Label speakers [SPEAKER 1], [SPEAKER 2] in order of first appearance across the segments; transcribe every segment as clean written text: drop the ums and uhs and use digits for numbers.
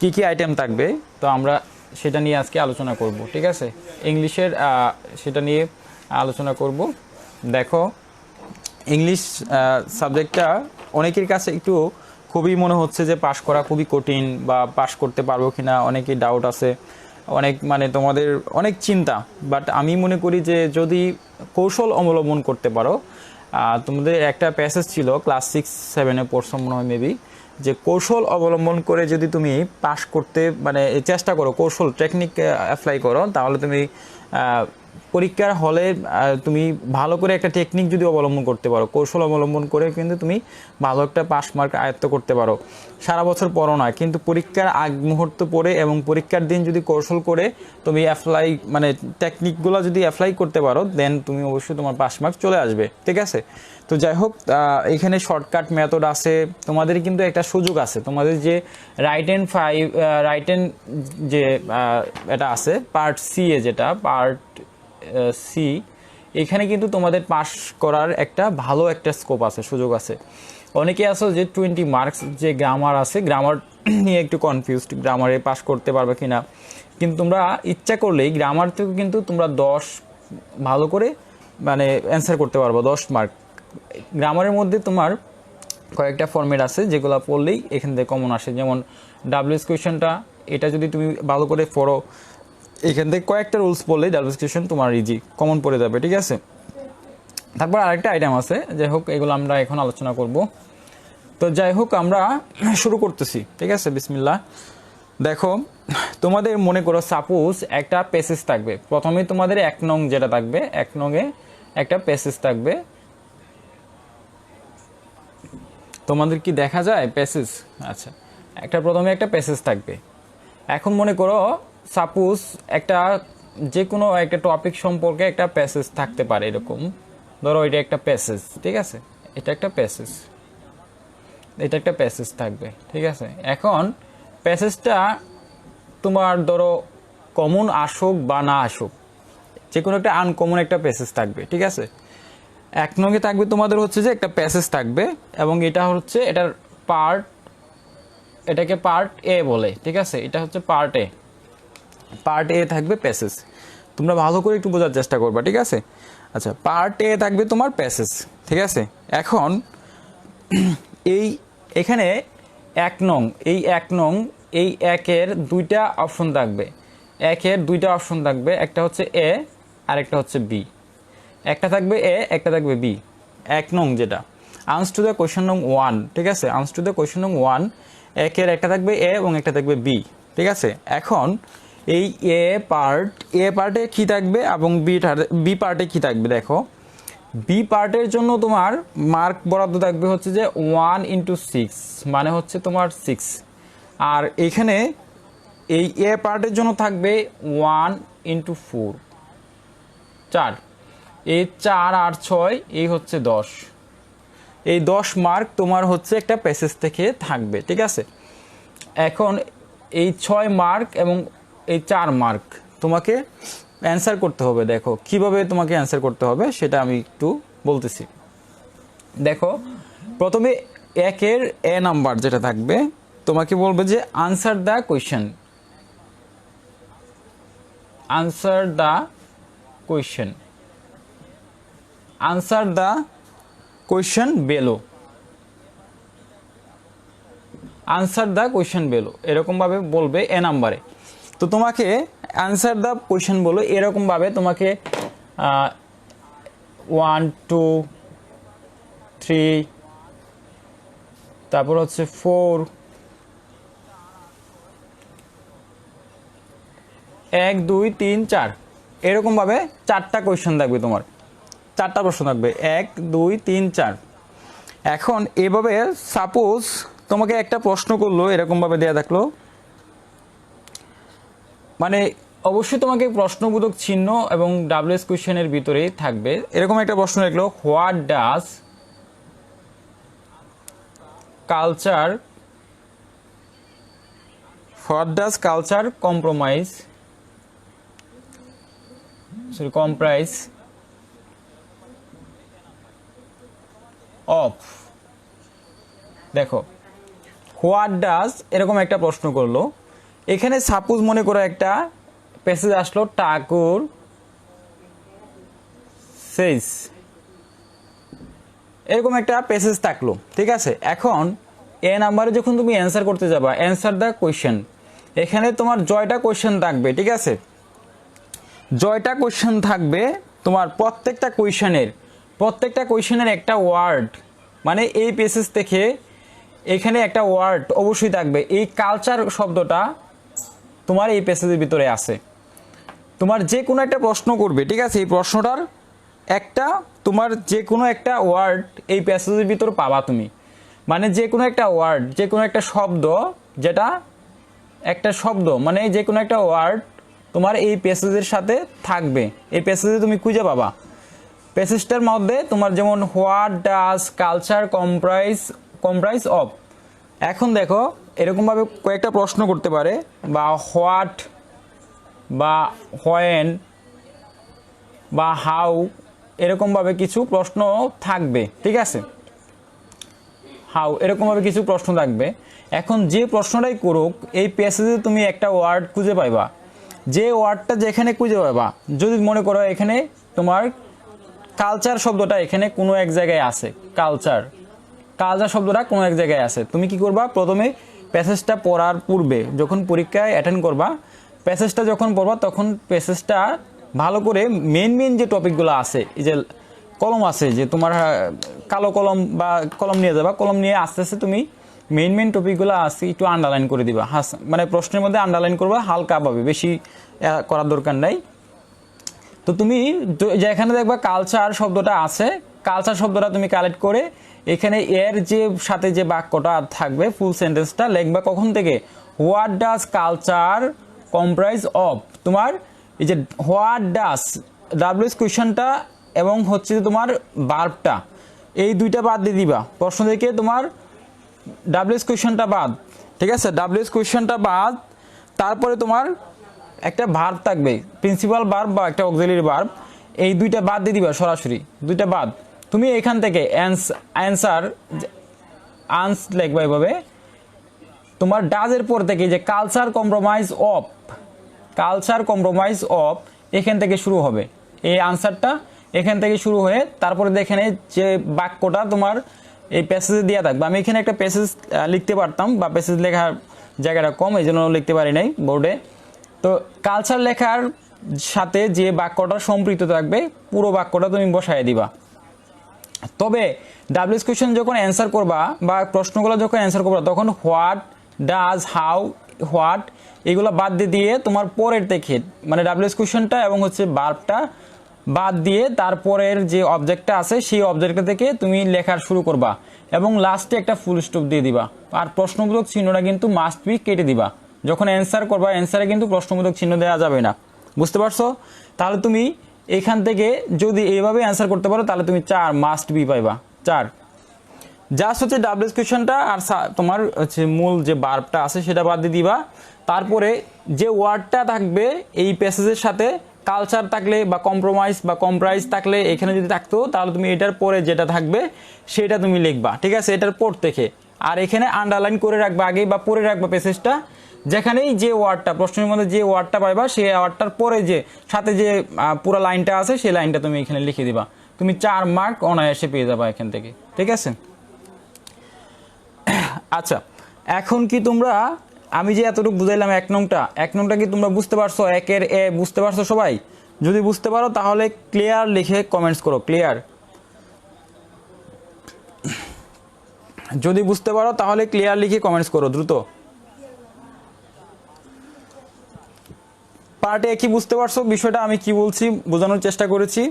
[SPEAKER 1] কি কি আইটেম থাকবে, তো আমরা সেটা নিয়ে আজকে আলোচনা করব। ঠিক আছে, ইংলিশের সেটা নিয়ে আলোচনা করব। দেখো, ইংলিশ সাবজেক্টটা অনেকের কাছে একটু খুবই মনে হচ্ছে যে পাশ করা খুবই কঠিন, বা পাশ করতে পারবো কিনা অনেকেই ডাউট আছে, অনেক মানে তোমাদের অনেক চিন্তা। বাট আমি মনে করি যে যদি কৌশল অবলম্বন করতে পারো, তোমাদের একটা প্যাসেজ ছিল ক্লাস 6-7-এ পড়ছো মনে হয় মেবি, যে কৌশল অবলম্বন করে যদি তুমি পাশ করতে মানে চেষ্টা করো, কৌশল টেকনিক অ্যাপ্লাই করো, তাহলে তুমি পরীক্ষার হলে তুমি ভালো করে একটা টেকনিক যদি অবলম্বন করতে পারো, কৌশল অবলম্বন করে কিন্তু তুমি ভালো একটা পাস মার্ক আয়ত্ত করতে পারো। সারা বছর পড়ো না, কিন্তু পরীক্ষার আগ মুহূর্ত পড়ে এবং পরীক্ষার দিন যদি কৌশল করে তুমি অ্যাপ্লাই মানে টেকনিকগুলো যদি অ্যাপ্লাই করতে পারো, দেন তুমি অবশ্যই তোমার পাস মার্ক চলে আসবে। ঠিক আছে, তো যাই হোক, এখানে শর্টকাট মেথড আছে, তোমাদের কিন্তু একটা সুযোগ আছে, তোমাদের যে রাইট হ্যান্ড যে এটা আছে পার্ট সি এ, যেটা পার্ট সি, এখানে কিন্তু তোমাদের পাস করার একটা ভালো একটা স্কোপ আছে, সুযোগ আছে। অনেকে আছে যে 20 মার্কস যে গ্রামার আছে, গ্রামার নিয়ে একটু কনফিউজড, গ্রামারে পাস করতে পারবে কিনা, কিন্তু তোমরা ইচ্ছা করলেই গ্রামার থেকে কিন্তু তোমরা 10 ভালো করে মানে অ্যান্সার করতে পারবো, 10 মার্ক। গ্রামারের মধ্যে তোমার কয়েকটা ফরম্যাট আছে যেগুলো পড়লেই এখান থেকে কমন আসে, যেমন ডাব্লিউএস কোয়েশনটা, এটা যদি তুমি ভালো করে পড়ো, এখান থেকে কয়েকটা রুলস পড়লেই ডাব্লিউএস কোয়েশন তোমার ইজি কমন পড়ে যাবে। ঠিক আছে, তারপর আরেকটা আইটেম আছে, যাই হোক এগুলো আমরা এখন আলোচনা করব। তো যাই হোক আমরা শুরু করতেছি। ঠিক আছে, বিসমিল্লাহ। দেখো, তোমাদের মনে করো সাপোজ একটা প্যাসেজ থাকবে, প্রথমেই তোমাদের 1 নং যেটা থাকবে, 1 নংয়ে একটা প্যাসেজ থাকবে। তোমাদের কি দেখা যায় প্যাসেজ? আচ্ছা, প্রথমে একটা প্যাসেজ থাকবে। এখন মনে করো সাপোজ একটা যে কোনো একটা টপিক সম্পর্কে একটা প্যাসেজ থাকতে পারে, এরকম ধরো এটা একটা প্যাসেজ। ঠিক আছে, এটা একটা প্যাসেজ থাকবে। ঠিক আছে, এখন প্যাসেজটা তোমার ধরো কমন আসুক বা না আসুক, যে কোনো একটা আনকমন একটা প্যাসেজ থাকবে। ঠিক আছে, 1 নঙ্গে থাকবে তোমাদের হচ্ছে যে একটা প্যাসেজ থাকবে, এবং এটা হচ্ছে এটার এটাকে পার্ট এ বলে। ঠিক আছে, এটা হচ্ছে পার্ট এ থাকবে প্যাসেজ। তোমরা ভালো করে একটু বোঝার চেষ্টা করবা। ঠিক আছে, আচ্ছা, পার্ট এ থাকবে তোমার প্যাসেজ। ঠিক আছে, এখন এখানে 1 নং, এই 1-এর 2টা অপশন থাকবে, 1-এর 2টা অপশন থাকবে, একটা হচ্ছে এ আর একটা হচ্ছে বি। একটা থাকবে এ, একটা থাকবে বি। 1 নং যেটা আনস টু দ্য কোয়েশ্চন নং 1। ঠিক আছে, আনস টু দ্য কোয়েশ্চন নং 1, 1-এর একটা থাকবে এ এবং একটা থাকবে বি। ঠিক আছে, এখন এই এ পার্টে কি থাকবে এবং বি পার্টে কি থাকবে? দেখো, বি পার্টের জন্য তোমার মার্ক বরাদ্দ থাকবে হচ্ছে যে 1/6, মানে হচ্ছে তোমার 6। আর এখানে এই এ পার্টের জন্য থাকবে 1/4, 4। এই 4 আর 6 এই হচ্ছে 10। এই 10 মার্ক তোমার হচ্ছে একটা প্যাসেজ থেকে থাকবে। ঠিক আছে, এখন এই 6 মার্ক এবং এই 4 মার্ক তোমাকে অ্যান্সার করতে হবে। দেখো কিভাবে তোমাকে অ্যান্সার করতে হবে সেটা আমি একটু বলতেছি। দেখো, প্রথমে 1-এর এ নাম্বার যেটা থাকবে, তোমাকে বলবে যে answer the question, answer the question below, এরকমভাবে বলবে এ নাম্বারে। তো তোমাকে অ্যান্সার দ্য কোয়েশ্চেন বলো, এরকমভাবে তোমাকে 1 2 3, তারপর হচ্ছে 4, 1 2 3 4, এরকমভাবে 4টা কোয়েশ্চেন থাকবে, তোমার 4টা প্রশ্ন থাকবে, 1 2 3 4। এখন এভাবে সাপোজ তোমাকে একটা প্রশ্ন করলো, এরকমভাবে দেয়া থাকলো, মানে অবশ্যই তোমাকে প্রশ্নবোধক চিহ্ন এবং ডাব্লিউএস কোয়েশ্চেনের ভিতরেই থাকবে। এরকম একটা প্রশ্ন লিখলো, what does culture comprise of? দেখো, হোয়াট ডাজ এরকম একটা প্রশ্ন করলো, এখানে সাপোজ মনে করো একটা প্যাসেজ আসলো ঠাকুর সেইস, এরকম একটা প্যাসেজ থাকলো, ঠিক আছে। এখন এ নাম্বারে যখন তুমি অ্যান্সার করতে যাবা, অ্যান্সার দ্য কোয়েশ্চেন, এখানে তোমার জয়টা কোয়েশ্চেন থাকবে, ঠিক আছে। জয়টা কোয়েশ্চেন থাকবে তোমার প্রত্যেকটা কোয়েশ্চেনের একটা ওয়ার্ড, মানে এই প্যাসেজ থেকে এখানে একটা ওয়ার্ড অবশ্যই থাকবে। এই কালচার শব্দটা তোমার এই প্যাসেজের ভিতরে আছে। তোমার যে কোনো একটা প্রশ্ন করবে, ঠিক আছে, এই প্রশ্নটার একটা তোমার যে কোনো একটা ওয়ার্ড এই প্যাসেজের ভিতর পাবা তুমি, মানে যে কোনো একটা ওয়ার্ড, যে কোনো একটা শব্দ, যেটা একটা শব্দ মানে যে কোনো একটা ওয়ার্ড তোমার এই প্যাসেজের সাথে থাকবে, এই প্যাসেজে তুমি খুঁজে পাবা। প্যাসেজটার মধ্যে তোমার যেমন what does culture comprise of. এখন দেখো এরকমভাবে কয়েকটা প্রশ্ন করতে পারে, বা হোয়াট বা হোয়েন বা হাউ, এরকমভাবে কিছু প্রশ্ন থাকবে, ঠিক আছে। হাউ এরকমভাবে কিছু প্রশ্ন থাকবে। এখন যে প্রশ্নটাই করুক এই প্যাসেজে তুমি একটা ওয়ার্ড খুঁজে পাইবা, যে ওয়ার্ডটা যেখানে খুঁজে পাবা, যদি মনে করো এখানে তোমার কালচার শব্দটা এখানে কোনো এক জায়গায় আছে, কালচার শব্দটা কোনো এক জায়গায় আছে, তুমি কি করবা, প্রথমে প্যাসেজটা পড়ার পূর্বে যখন পরীক্ষায় অ্যাটেন্ড করবা, প্যাসেজটা যখন পড়বা তখন প্যাসেজটা ভালো করে মেন যে টপিকগুলো আছে, এই যে কলম আছে, যে তোমার কালো কলম বা কলম নিয়ে যাবা, কলম নিয়ে আস্তে আস্তে তুমি মেন টপিকগুলো আছে একটু আন্ডারলাইন করে দিবা, মানে প্রশ্নের মধ্যে আন্ডারলাইন করবা হালকাভাবে, বেশি করার দরকার নাই। তো তুমি যেখানে দেখবা কালচার শব্দটা আছে, কালচার শব্দটা তুমি কালেক্ট করে এখানে এর যে সাথে যে বাক্যটা থাকবে ফুল সেন্টেন্সটা লিখবা কখন থেকে, what does culture comprise of. তোমার এই যে হোয়াট ডাজ ডাব্লিউএস কোয়েশ্চনটা এবং হচ্ছে তোমার ভার্বটা, এই দুইটা বাদ দিয়ে দিবা প্রশ্ন থেকে, তোমার ডাব্লিউএস কোয়েশ্চনটা বাদ, ঠিক আছে, ডাব্লিউএস কোয়েশ্চনটা বাদ। তারপরে তোমার একটা ভার্ব থাকবে, প্রিন্সিপাল ভার্ব বা একটা অক্সিলারি ভার্ব, এই দুইটা বাদ দিয়ে দিবা, সরাসরি দুইটা বাদ। তুমি এখান থেকে অ্যান্সার লিখবা এভাবে, তোমার ডাজের পর থেকে যে কালচার কম্প্রোমাইজ অফ এখান থেকে শুরু হবে, এই আনসারটা এখান থেকে শুরু হয়ে তারপরে এখানে যে বাক্যটা তোমার এই প্যাসেজে দেওয়া থাকবে। আমি এখানে একটা প্যাসেজ লিখতে পারতাম, বা প্যাসেজ লেখার জায়গাটা কম, এই জন্য লিখতে পারি নাই বোর্ডে। তো কালচার লেখার সাথে যে বাক্যটা সম্পৃক্ত থাকবে পুরো বাক্যটা তুমি বসায় দিবা। তবে ডাব্লিউএস কোয়েশ্চেন যখন অ্যান্সার করবা বা প্রশ্নগুলো যখন অ্যান্সার করবা তখন হোয়াট ডাজ হাউ হোয়াট এগুলো বাদ দিয়ে তোমার পরের থেকে, মানে ডাব্লিউএস কোয়েশ্চেনটা এবং হচ্ছে ভার্বটা বাদ দিয়ে তারপরের যে অবজেক্টটা আছে সেই অবজেক্টটা থেকে তুমি লেখার শুরু করবা এবং লাস্টে একটা ফুল স্টপ দিয়ে দিবা। আর প্রশ্নবোধক চিহ্নটা কিন্তু মাস্ট বি কেটে দিবা, যখন অ্যান্সার করবা অ্যান্সারে কিন্তু প্রশ্নবোধক চিহ্ন দেওয়া যাবে না, বুঝতে পারছো? তাহলে তুমি এখান থেকে যদি এইভাবে অ্যান্সার করতে পারো তাহলে তুমি 4 মাস্ট বি পাইবা। 4 জাস্ট হচ্ছে ডাব্লিউএস কোয়েশ্চনটা আর তোমার হচ্ছে মূল যে ভার্বটা আছে সেটা বাদ দিয়ে দিবা। তারপরে যে ওয়ার্ডটা থাকবে এই প্যাসেজের সাথে, কালচার থাকলে বা কম্প্রাইজ থাকলে এখানে যদি থাকতো তাহলে তুমি এটার পরে যেটা থাকবে সেটা তুমি লিখবা, ঠিক আছে, এটার পর থেকে। আর এখানে আন্ডারলাইন করে রাখবা আগে বা পরে রাখবা প্যাসেজটা, যেখানেই যে ওয়ার্ডটা প্রশ্নের মধ্যে যে ওয়ার্ডটা পাইবা সেই ওয়ার্ডটার পরে যে সাথে যে পুরো লাইনটা আছে সেই লাইনটা তুমি এখানে লিখে দিবা, তুমি 4 মার্ক অনায়াসে পেয়ে যাবা এখান থেকে, ঠিক আছে। আচ্ছা, এখন কি তোমরা আমি যে এতটুকু বুঝাইলাম এক নংটা কি তোমরা বুঝতে পারছো? একের এ বুঝতে পারছো সবাই? যদি বুঝতে পারো তাহলে ক্লিয়ার লিখে কমেন্টস করো, ক্লিয়ার। যদি বুঝতে পারো তাহলে ক্লিয়ার লিখে কমেন্টস করো দ্রুত। পার্টে কি বুঝতে পারছো বিষয়টা আমি কি বলছি বোঝানোর চেষ্টা করেছি?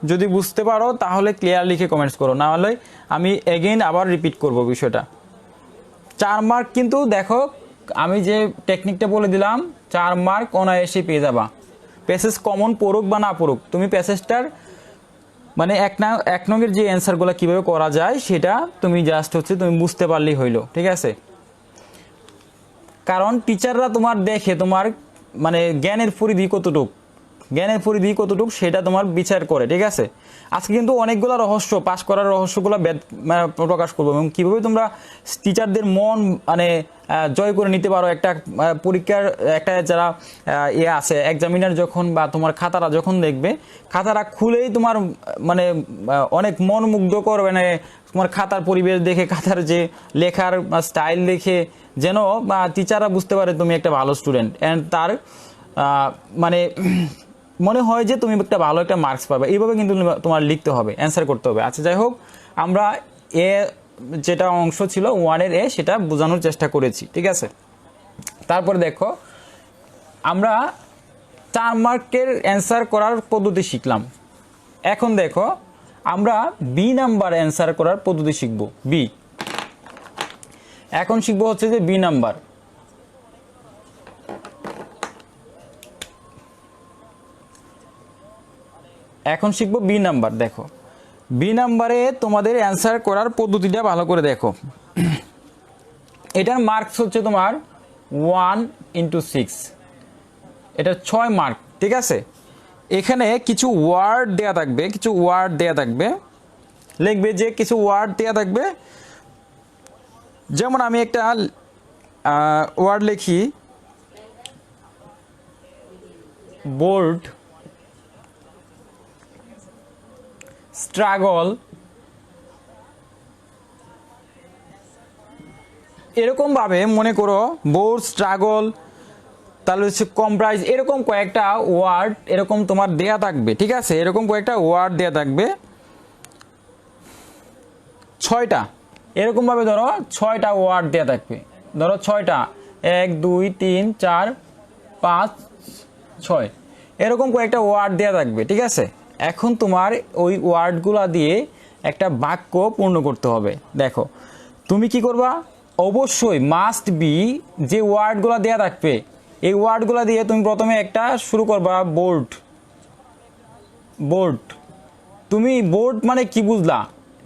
[SPEAKER 1] যদি বুঝতে পারো তাহলে ক্লিয়ার লিখে কমেন্টস করো, না হলে আমি এগেইন আবার রিপিট করব বিষয়টা। 4 মার্ক কিন্তু দেখো আমি যে টেকনিকটা বলে দিলাম 4 মার্ক অনায়াসে পেয়ে যাবা। প্যাসেজ কমন পড়ুক বা না পড়ুক, তুমি প্যাসেজটার মানে এক নংয়ের যে অ্যান্সারগুলো কীভাবে করা যায় সেটা তুমি জাস্ট হচ্ছে তুমি বুঝতে পারলেই হইলো, ঠিক আছে। কারণ টিচাররা তোমার দেখে তোমার মানে জ্ঞানের পরিধি কতটুক, জ্ঞানের পরিধি কতটুকু সেটা তোমার বিচার করে, ঠিক আছে। আজকে কিন্তু অনেকগুলো রহস্য, পাস করার রহস্যগুলো প্রকাশ করবো এবং কীভাবে তোমরা টিচারদের মন মানে জয় করে নিতে পারো। একটা পরীক্ষার একটা যারা আছে এক্সামিনার যখন বা তোমার খাতাটা যখন দেখবে, খাতাটা খুলেই তোমার মানে অনেক মন মুগ্ধকর, মানে তোমার খাতার পরিবেশ দেখে, খাতার যে লেখার স্টাইল দেখে যেন বা টিচাররা বুঝতে পারে তুমি একটা ভালো স্টুডেন্ট, অ্যান্ড তার মানে মনে হয় যে তুমি একটা ভালো একটা মার্কস পাবে। এইভাবে কিন্তু তোমার লিখতে হবে, অ্যান্সার করতে হবে। আচ্ছা যাই হোক, আমরা যেটা অংশ ছিল 1-এর সেটা বোঝানোর চেষ্টা করেছি, ঠিক আছে। তারপরে দেখো আমরা 4 মার্কের অ্যান্সার করার পদ্ধতি শিখলাম। এখন দেখো আমরা বি নাম্বার অ্যান্সার করার পদ্ধতি শিখব। বি এখন শিখবো হচ্ছে যে বি নাম্বার। এখন শিখবো বি নাম্বার। দেখো বি নাম্বারে তোমাদের অ্যান্সার করার পদ্ধতিটা ভালো করে দেখো। এটার মার্কস হচ্ছে তোমার 1/6, এটা 6 মার্ক, ঠিক আছে। এখানে কিছু ওয়ার্ড দেয়া থাকবে, কিছু ওয়ার্ড দেয়া থাকবে, লিখবে যে কিছু ওয়ার্ড দেয়া থাকবে। যেমন আমি একটা ওয়ার্ড লিখি, বোল্ড, স্ট্রাগল, এরকম ভাবে মনে করো বোর্ড, স্ট্রাগল, তাহলে হচ্ছে কম্প্রাইজ, এরকম কয়েকটা ওয়ার্ড এরকম তোমার দেয়া থাকবে, ঠিক আছে। এরকম কয়েকটা ওয়ার্ড দেয়া থাকবে 6টা, এরকম ভাবে ধরো 6টা ওয়ার্ড দেয়া থাকবে। ধরো 6টা, 1 2 3 4 5 6, এরকম কয়েকটা ওয়ার্ড দেয়া থাকবে, ঠিক আছে। এখন তোমার ওই ওয়ার্ডগুলো দিয়ে একটা বাক্য পূর্ণ করতে হবে। দেখো তুমি কি করবা, অবশ্যই মাস্ট বি যে ওয়ার্ডগুলো দেয়া থাকবে এই ওয়ার্ডগুলো দিয়ে তুমি প্রথমে একটা শুরু করবা, বোর্ড। বোর্ড, তুমি বোর্ড মানে কি বুঝলা,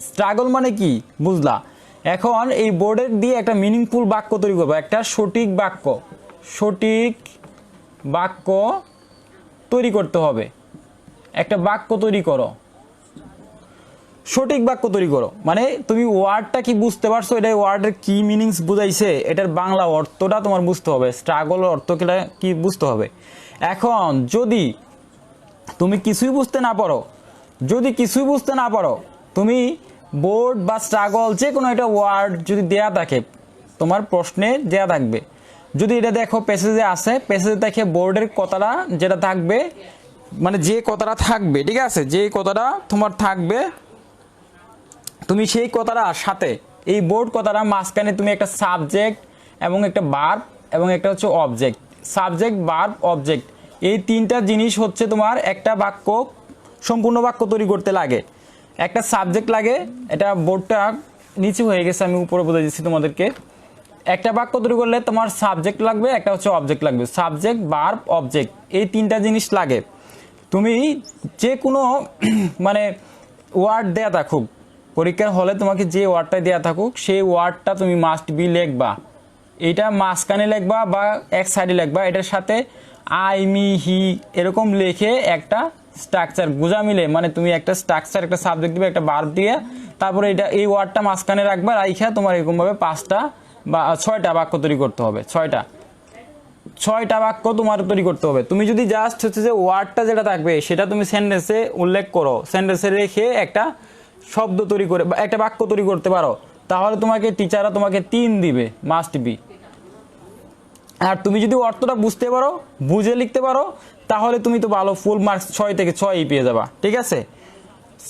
[SPEAKER 1] স্ট্রাগল মানে কি বুঝলা। এখন এই বোর্ডের দিয়ে একটা মিনিংফুল বাক্য তৈরি করবা, একটা সঠিক বাক্য, সঠিক বাক্য তৈরি করতে হবে। একটা বাক্য তৈরি করো, সঠিক বাক্য তৈরি করো। মানে তুমি ওয়ার্ডটা কি বুঝতে পারছো, এটা ওয়ার্ডের কি মিনিংস বুঝাইছে, এটার বাংলা অর্থটা তোমার বুঝতে হবে, স্ট্রাগল অর্থ কি বুঝতে হবে। এখন যদি তুমি কিছুই বুঝতে না পারো, যদি কিছুই বুঝতে না পারো, তুমি বোর্ড বা স্ট্রাগল যে কোনো একটা ওয়ার্ড যদি দেয়া থাকে, তোমার প্রশ্নে দেয়া থাকবে, যদি এটা দেখো প্যাসেজে আছে, প্যাসেজে দেখে বোর্ডের কথাটা যেটা থাকবে, মানে যে কথাটা থাকবে, ঠিক আছে, যে কথাটা তোমার থাকবে, তুমি সেই কথাটার সাথে এই বোর্ড কথাটা মাঝখানে তুমি একটা সাবজেক্ট এবং একটা ভার্ব এবং একটা হচ্ছে অবজেক্ট, সাবজেক্ট ভার্ব অবজেক্ট, এই 3টা জিনিস হচ্ছে তোমার একটা বাক্য, সম্পূর্ণ বাক্য তৈরি করতে লাগে। একটা সাবজেক্ট লাগে, এটা বোর্ডটা নিচে হয়ে গেছে, আমি উপরে বলে দিচ্ছি তোমাদেরকে। একটা বাক্য তৈরি করলে তোমার সাবজেক্ট লাগবে, একটা হচ্ছে অবজেক্ট লাগবে, সাবজেক্ট ভার্ব অবজেক্ট, এই 3টা জিনিস লাগে। তুমি যে কোনো মানে ওয়ার্ড দেয়া থাকুক পরীক্ষার হলে, তোমাকে যে ওয়ার্ডটা দেয়া থাকুক সেই ওয়ার্ডটা তুমি মাস্ট বি লিখবা। এইটা মাঝখানে লিখবা বা এক সাইডে লিখবা, এটার সাথে আই মি হি এরকম লিখে একটা স্ট্রাকচার গুজা মিলে, মানে তুমি একটা স্ট্রাকচার, একটা সাবজেক্ট দিবে, একটা ভার্ব দিয়ে, তারপরে এটা এই ওয়ার্ডটা মাঝখানে রাখবা, রাইখা তোমার এরকমভাবে 5টা বা 6টা বাক্য তৈরি করতে হবে। 6টা বাক্য তোমার তৈরি করতে হবে। তুমি যদি জাস্ট হচ্ছে যে ওয়ার্ডটা যেটা থাকবে সেটা তুমি সেন্টেন্সে উল্লেখ করো, সেন্টেন্সে রেখে একটা শব্দ তৈরি করে বা একটা বাক্য তৈরি করতে পারো, তাহলে তোমাকে টিচাররা তোমাকে 3 দিবে, মাস্ট বি। আর তুমি যদি অর্থটা বুঝতে পারো, বুঝে লিখতে পারো, তাহলে তুমি তো ভালো, ফুল মার্কস 6 থেকে 6ই পেয়ে যাবা, ঠিক আছে।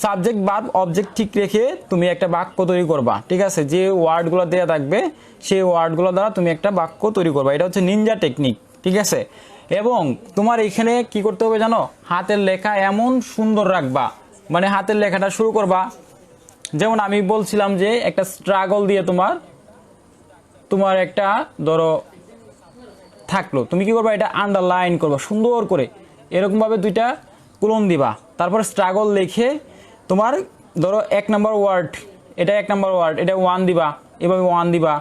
[SPEAKER 1] সাবজেক্ট ভার্ব অবজেক্ট ঠিক রেখে তুমি একটা বাক্য তৈরি করবা, ঠিক আছে। যে ওয়ার্ডগুলো দেওয়া থাকবে সেই ওয়ার্ডগুলো দ্বারা তুমি একটা বাক্য তৈরি করবা, এটা হচ্ছে নিনজা টেকনিক, ঠিক আছে। এবং তোমার এখানে কি করতে হবে জানো, হাতের লেখা এমন সুন্দর রাখবা, মানে হাতের লেখাটা শুরু করবা, যেমন আমি বলছিলাম যে একটা স্ট্রাগল দিয়ে তোমার একটা ধরো থাকলো, তুমি কি করবা, এটা আন্ডারলাইন করবা সুন্দর করে, এরকমভাবে 2টা কোলন দিবা, তারপর স্ট্রাগল লিখে তোমার ধরো 1 নাম্বার ওয়ার্ড, এটা 1 নাম্বার ওয়ার্ড, এটা 1 দিবা, এভাবে 1 দিবা,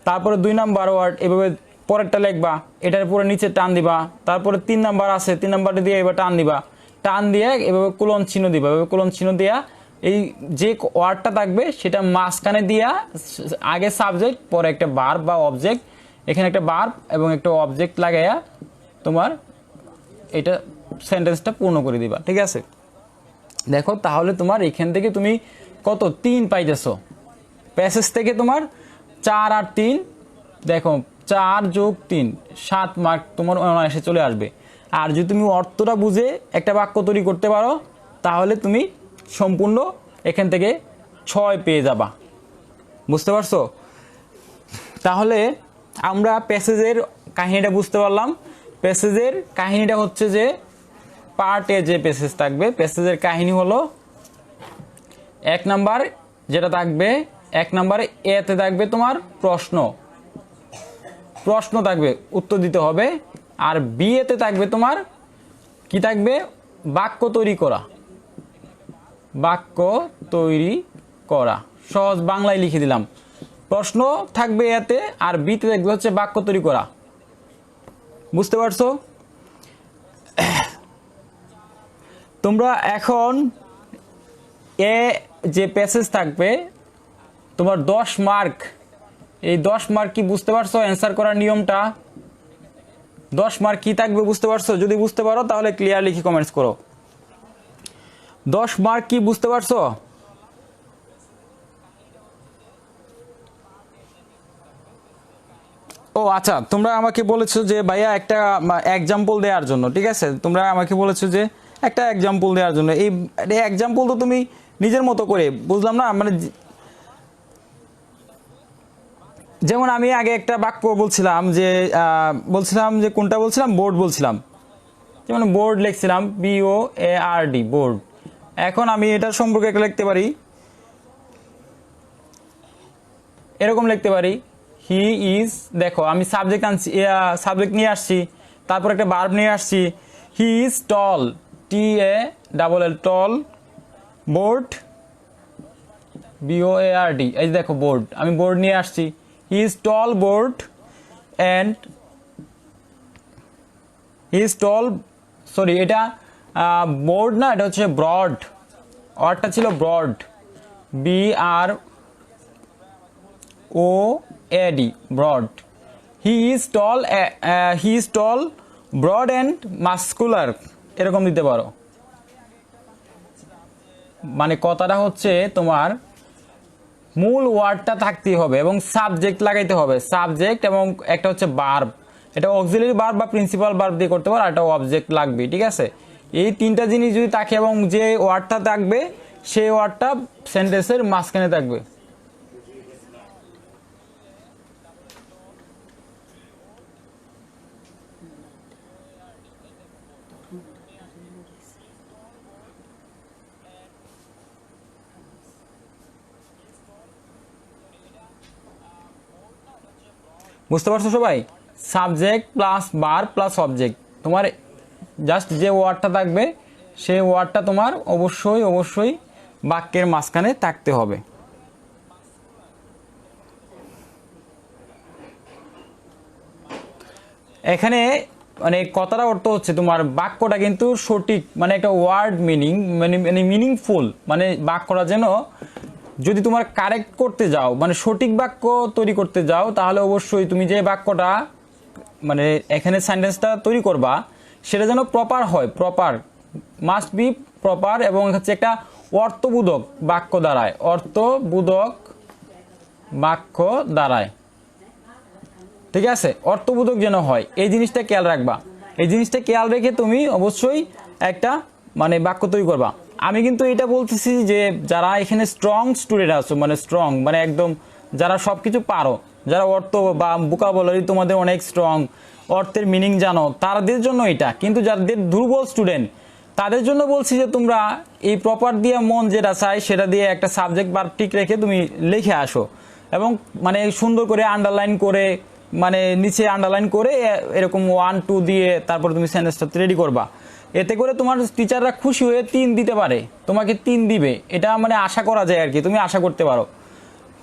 [SPEAKER 1] তারপরে 2 নাম্বার ওয়ার্ড এভাবে পরেরটা লিখবা, এটার পুরো নিচে টান দিবা, তারপরে 3 নাম্বার আছে 3 নাম্বারটা দিয়ে এবার টান দিবা, টান দিয়ে এভাবে কোলন চিহ্ন দিবা, এভাবে কোলন চিহ্ন দিয়া এই যে ওয়ার্ডটা থাকবে সেটা মাঝখানে দিয়া আগে সাবজেক্ট পরে একটা ভার্ব বা অবজেক্ট, এখানে একটা ভার্ব এবং একটা অবজেক্ট লাগাইয়া তোমার এটা সেন্টেন্সটা পূর্ণ করে দিবা। ঠিক আছে, দেখো তাহলে তোমার এখান থেকে তুমি কত 3 পাইতেছো, প্যাসেজ থেকে তোমার 4 আর 3, দেখো 4 যোগ 3 7 মার্ক তোমার অনায়াসে চলে আসবে। আর যদি তুমি অর্থটা বুঝে একটা বাক্য তৈরি করতে পারো তাহলে তুমি সম্পূর্ণ এখান থেকে 6 পেয়ে যাবা। বুঝতে পারছো? তাহলে আমরা প্যাসেজের কাহিনীটা বুঝতে পারলাম। প্যাসেজের কাহিনীটা হচ্ছে যে পার্ট এ যে প্যাসেজ থাকবে, প্যাসেজের কাহিনী হলো 1 নাম্বার যেটা থাকবে, 1 নাম্বারে এতে থাকবে তোমার প্রশ্ন থাকবে, উত্তর দিতে হবে। আর বি এতে থাকবে তোমার কি থাকবে, বাক্য তৈরি করা, বাক্য তৈরি করা। সহজ বাংলায় লিখে দিলাম, প্রশ্ন থাকবে এতে আর বিতে থাকবে হচ্ছে বাক্য তৈরি করা। বুঝতে পারছো? তোমরা এখন এ যে প্যাসেজ থাকবে তোমার 10 মার্ক, এই 10 মার্ক কি বুঝতে পারছো অ্যান্সার করার নিয়মটা? 10 মার্ক কি থাকবে বুঝতে পারছো? যদি বুঝতে পারো তাহলে ক্লিয়ার লিখে কমেন্টস করো। 10 মার্ক কি বুঝতে পারছো? ও আচ্ছা, তোমরা আমাকে বলেছো যে ভাইয়া একটা এক্সাম্পল দেওয়ার জন্য। ঠিক আছে, তোমরা আমাকে বলেছো যে একটা এক্সাম্পল দেওয়ার জন্য। এই এক্সাম্পল তো তুমি নিজের মতো করে, বুঝলাম না, মানে যেমন আমি আগে একটা বাক্য বলছিলাম যে কোনটা বলছিলাম, বোর্ড বলছিলাম, যেমন বোর্ড লিখছিলাম BOARD, বোর্ড। এখন আমি এটার সম্পর্কে একটা লিখতে পারি, এরকম লিখতে পারি, হি ইজ, দেখো আমি সাবজেক্ট আনছি, সাবজেক্ট নিয়ে আসছি, তারপর একটা ভার্ব নিয়ে আসছি, he is tall, TALL, tall, board BOARD, এই দেখো বোর্ড, আমি বোর্ড নিয়ে আসছি, he is tall board and he is tall, sorry এটা বোর্ড না, এটা হচ্ছে ব্রড, ওয়ার্ডটা ছিল broad, BROAD, broad. He is tall broad and muscular, এরকম দিতে পারো। মানে কথাটা হচ্ছে তোমার মূল ওয়ার্ডটা থাকতেই হবে এবং সাবজেক্ট লাগাইতে হবে, সাবজেক্ট এবং একটা হচ্ছে ভার্ব, এটা অক্সিলারি ভার্ব বা প্রিন্সিপাল ভার্ব দিয়ে করতে পারো, আর একটা অবজেক্ট লাগবে। ঠিক আছে, এই 3টা জিনিস যদি থাকে এবং যে ওয়ার্ডটা থাকবে সেই ওয়ার্ডটা সেন্টেন্সের মাঝখানে থাকবে। বুঝতে পারছো সবাই? Subject plus verb plus object, তোমার জাস্ট যে ওয়ার্ডটা থাকবে সেই ওয়ার্ডটা তোমার অবশ্যই বাক্যের মাঝখানে থাকতে হবে। এখানে মানে কথাটা অর্থ হচ্ছে তোমার বাক্যটা কিন্তু সঠিক, মানে একটা ওয়ার্ড মিনিং, মানে মিনিংফুল, মানে বাক্যটা যেন যদি তোমার কারেক্ট করতে যাও, মানে সঠিক বাক্য তৈরি করতে যাও, তাহলে অবশ্যই তুমি যে বাক্যটা মানে এখানে সেন্টেন্সটা তৈরি করবা সেটা যেন প্রপার হয়, প্রপার মাস্ট বি প্রপার, এবং হচ্ছে একটা অর্থবোধক বাক্য দাঁড়ায়, অর্থবোধক বাক্য দাঁড়ায়। ঠিক আছে, অর্থবোধক যেন হয়, এই জিনিসটা খেয়াল রাখবা। এই জিনিসটা খেয়াল রেখে তুমি অবশ্যই একটা মানে বাক্য তৈরি করবা। আমি কিন্তু এটা বলতেছি যে যারা এখানে স্ট্রং স্টুডেন্ট আছো, মানে স্ট্রং মানে একদম যারা সব কিছু পারো, যারা অর্থ বা ভোকাবুলারি তোমাদের অনেক স্ট্রং, অর্থের মিনিং জানো, তাদের জন্য এটা। কিন্তু যাদের দুর্বল স্টুডেন্ট তাদের জন্য বলছি যে তোমরা এই প্রপার দিয়ে মন যেটা চাই সেটা দিয়ে একটা সাবজেক্ট ভার্ব ঠিক রেখে তুমি লিখে আসো, এবং মানে সুন্দর করে আন্ডারলাইন করে, মানে নিচে আন্ডারলাইন করে এরকম 1 2 দিয়ে তারপর তুমি সেন্টেন্সটা রেডি করবা। এতে করে তোমার টিচাররা খুশি হয়ে 3 দিতে পারে, তোমাকে 3 দিবে, এটা মানে আশা করা যায় আর কি, তুমি আশা করতে পারো।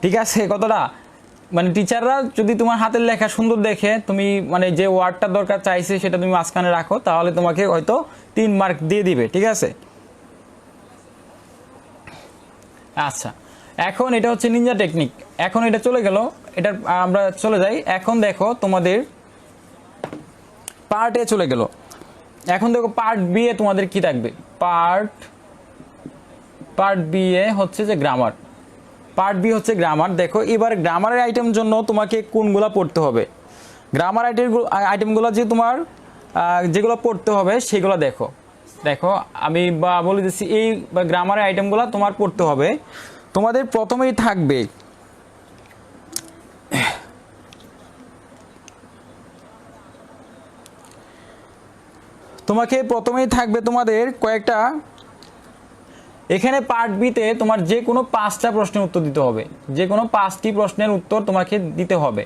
[SPEAKER 1] ঠিক আছে কথাটা? মানে টিচাররা যদি তোমার হাতের লেখা সুন্দর দেখে, তুমি মানে যে ওয়ার্ডটা দরকার চাইছে সেটা তুমি মাঝখানে রাখো, তাহলে তোমাকে হয়তো 3 মার্ক দিয়ে দিবে, ঠিক আছে। আচ্ছা, এখন এটা হচ্ছে নিনজা টেকনিক। এখন এটা চলে গেল, এটা আমরা চলে যাই। এখন দেখো তোমাদের পার্ট এ চলে গেল। এখন দেখো পার্ট বি এ তোমাদের কি থাকবে। পার্ট বি এ হচ্ছে যে গ্রামার। পার্ট বি হচ্ছে গ্রামার। দেখো এবার গ্রামারের আইটেম জন্য তোমাকে কোনগুলো পড়তে হবে। গ্রামার আইটেমগুলো যে তোমার যেগুলো পড়তে হবে সেগুলো দেখো। দেখো আমি বলে দিচ্ছি, এই গ্রামারের আইটেমগুলো তোমার পড়তে হবে। তোমাদের প্রথমেই থাকবে তোমাদের কয়েকটা, এখানে পার্ট বিতে তোমার যে কোনো 5টা প্রশ্নের উত্তর দিতে হবে। যে কোনো 5টি প্রশ্নের উত্তর তোমাকে দিতে হবে।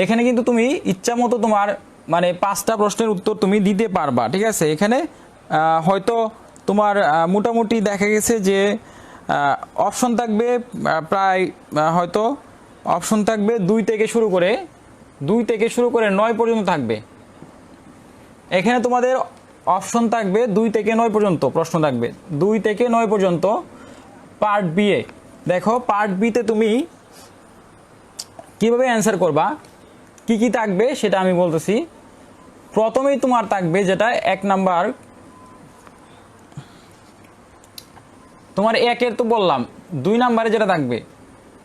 [SPEAKER 1] এখানে কিন্তু তুমি ইচ্ছা মতো তোমার মানে 5টা প্রশ্নের উত্তর তুমি দিতে পারবা, ঠিক আছে। এখানে হয়তো তোমার মোটামুটি দেখা গেছে যে অপশন থাকবে প্রায় হয়তো অপশন থাকবে 2 থেকে শুরু করে 9 পর্যন্ত থাকবে। এখানে তোমাদের অপশন থাকবে 2 থেকে 9 পর্যন্ত প্রশ্ন থাকবে, 2 থেকে 9 পর্যন্ত পার্ট বি এ। দেখো পার্ট বিতে তুমি কিভাবে অ্যান্সার করবা, কি কি থাকবে সেটা আমি বলতেছি। প্রথমেই তোমার থাকবে যেটা 1 নাম্বার, তোমার 1-এর তো বললাম। 2 নাম্বারে যেটা থাকবে,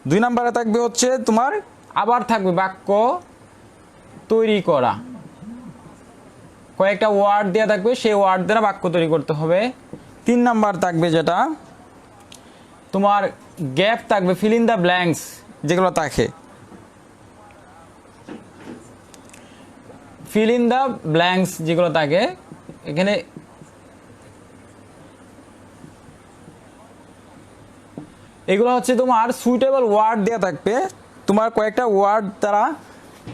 [SPEAKER 1] 2 নাম্বারে থাকবে হচ্ছে তোমার আবার থাকবে বাক্য তৈরি করা। কয়েকটা ওয়ার্ড দেওয়া থাকবে, সেই ওয়ার্ড দ্বারা বাক্য তৈরি করতে হবে। 3 নাম্বার থাকবে যেটা তোমার গ্যাপ থাকবে, ফিল ইন দ্য ব্ল্যাঙ্কস যেগুলো থাকে, ফিল ইন দ্য ব্ল্যাঙ্কস যেগুলো থাকে। এখানে এগুলো হচ্ছে তোমার সুইটেবল ওয়ার্ড দেওয়া থাকবে, তোমার কয়েকটা ওয়ার্ড দ্বারা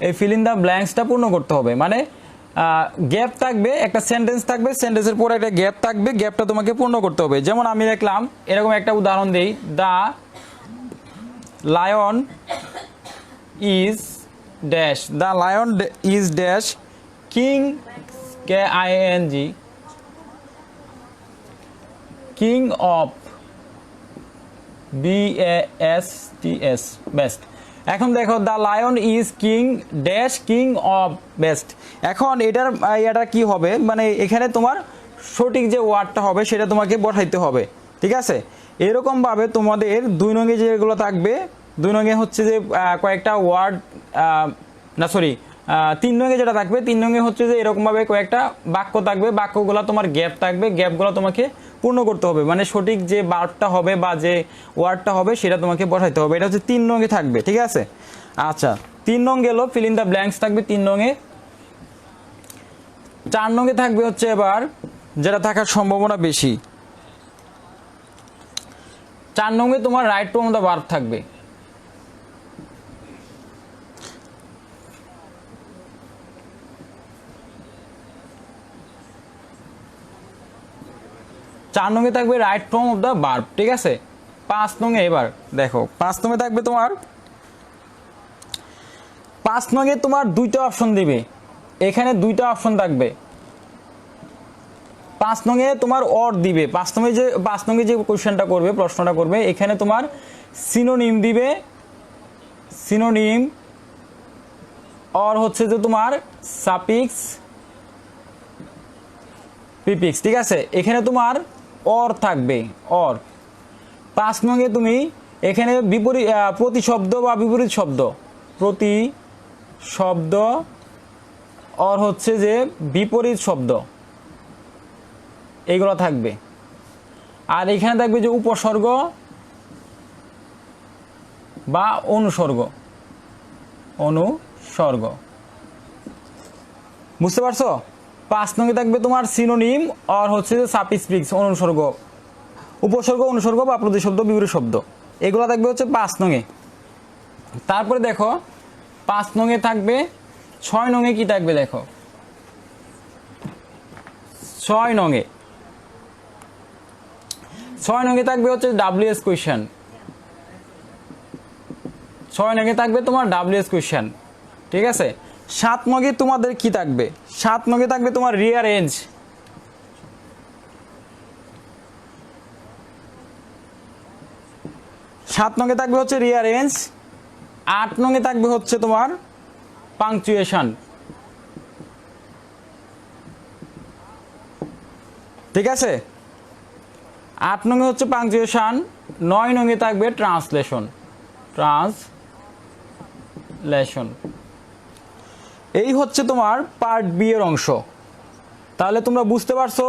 [SPEAKER 1] এই ফিল ইন দ্য ব্ল্যাঙ্কসটা পূর্ণ করতে হবে। মানে গ্যাপ থাকবে, একটা সেন্টেন্স থাকবে, সেন্টেন্সের পরে একটা গ্যাপ থাকবে, গ্যাপটা তোমাকে পূর্ণ করতে হবে। যেমন আমি দেখলাম এরকম একটা উদাহরণ দেই, the lion is dash, the lion is dash king, KING, king of BASTS, best. এখন দেখো the lion is king dash king of best. এখন এটা কি হবে, মানে এখানে তোমার সঠিক যে ওয়ার্ডটা হবে সেটা তোমাকে বসাইতে হবে, ঠিক আছে। এরকমভাবে তোমাদের 2 নঙ্গে যেগুলো থাকবে, 2 নঙ্গে হচ্ছে যে কয়েকটা ওয়ার্ড, না সরি 3 নঙ্গে যেটা থাকবে, 3 নঙ্গে হচ্ছে যে এরকমভাবে কয়েকটা বাক্য থাকবে, বাক্যগুলো তোমার গ্যাপ থাকবে, গ্যাপগুলো তোমাকে পূর্ণ করতে হবে। মানে সঠিক যে ভার্বটা হবে বা যে ওয়ার্ডটা হবে সেটা তোমাকে বসাইতে হবে। এটা হচ্ছে 3 নঙ্গে থাকবে, ঠিক আছে। আচ্ছা 3 নং গেল, ফিল ইন দ্য ব্ল্যাঙ্কস থাকবে 3 নঙ্গে। 4 নঙ্গে থাকবে হচ্ছে এবার যেটা থাকার সম্ভাবনা বেশি, 4 নঙ্গে তোমার রাইট ফ্রম দ্য ভার্ব থাকবে। চার নঙ্গে থাকবে right from of the verb, ঠিক আছে। 5 নঙ্গে এবার দেখো 5 নঙ্গে থাকবে তোমার, 5 নঙ্গে তোমার 2টা অপশন দিবে। এখানে 2টা অপশন থাকবে। 5 নঙ্গে তোমার অর দিবে। 5 নঙ্গে যে কোশ্চেনটা করবে, প্রশ্নটা করবে, এখানে তোমার সিনোনিম দিবে, সিনোনিম, অর হচ্ছে যে তোমার সাফিক্স, প্রিফিক্স, ঠিক আছে। এখানে তোমার অর থাকবে, অর। 5 নঙ্গে তুমি এখানে বিপরীত প্রতিশব্দ বা বিপরীত শব্দ, প্রতিশব্দ, অর হচ্ছে যে বিপরীত শব্দ, এইগুলো থাকবে। আর এখানে থাকবে যে উপসর্গ বা অনুসর্গ, বুঝতে পারছো। 5 নঙ্গে থাকবে তোমার সিনোনিম, আর হচ্ছে যে সাফিক্স, অনুসর্গ, উপসর্গ, অনুসর্গ বা প্রতিশব্দ, বিপরীত শব্দ, এগুলো থাকবে হচ্ছে 5 নঙ্গে। তারপরে দেখো 5 নঙ্গে থাকবে, 6 নঙ্গে কি থাকবে দেখো। 6 নঙ্গে থাকবে হচ্ছে WS কোয়েশ্চেন, 6 নঙে থাকবে তোমার WH কোশ্চেন, ঠিক আছে। 7 নঙে তোমাদের কি থাকবে? 7 নঙে থাকবে তোমার রিঅ্যারেঞ্জ। 7 নঙে থাকবে হচ্ছে রিঅ্যারেঞ্জ। 8 নঙে থাকবে হচ্ছে তোমার পাংচুয়েশন, ঠিক আছে। 8 নঙে হচ্ছে পাংচুয়েশন। 9 নঙে থাকবে ট্রান্সলেশন। এই হচ্ছে তোমার পার্ট বি এর অংশ। তাহলে তোমরা বুঝতে পারছো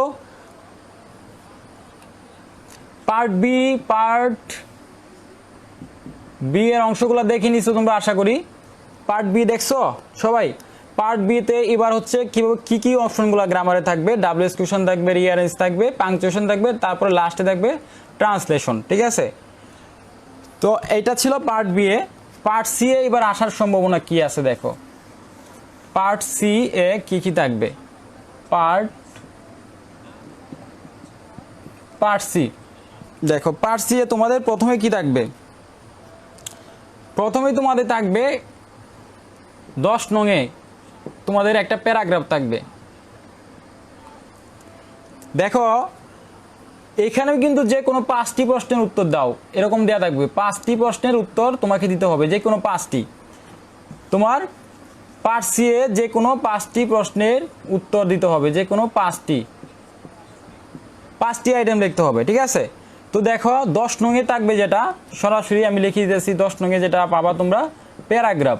[SPEAKER 1] পার্ট বি এর অংশগুলো দেখে নিছো তোমরা, আশা করি। পার্ট বি দেখছো সবাই? পার্ট বি তে এবার হচ্ছে কিভাবে কি অপশনগুলো গ্রামারে থাকবে, WH কোশ্চেন থাকবে, রিঅ্যারেঞ্জ থাকবে, পাংচুয়েশন থাকবে, তারপরে লাস্টে থাকবে ট্রান্সলেশন, ঠিক আছে। তো এটা ছিল part B A. Part C এ এবার আসার সম্ভাবনা কি আছে দেখো। পার্ট সি এ কি থাকবে? পার্ট সি দেখো, পার্ট সি এ তোমাদের প্রথমে কি থাকবে? প্রথমেই তোমাদের থাকবে 10 নঙে তোমাদের একটা প্যারাগ্রাফ থাকবে। দেখো এখানেও কিন্তু যে কোনো 5টি প্রশ্নের উত্তর দাও এরকম দেওয়া থাকবে। 5টি প্রশ্নের উত্তর তোমাকে দিতে হবে, যে কোনো 5টি। তোমার পার্ট সি এ যে কোনো 5টি প্রশ্নের উত্তর দিতে হবে, যে কোনো 5টি আইটেম লিখতে হবে, ঠিক আছে। তো দেখো 10 নঙে থাকবে যেটা, সরাসরি আমি লিখে দিতেছি। 10 নঙে যেটা পাবা তোমরা প্যারাগ্রাফ।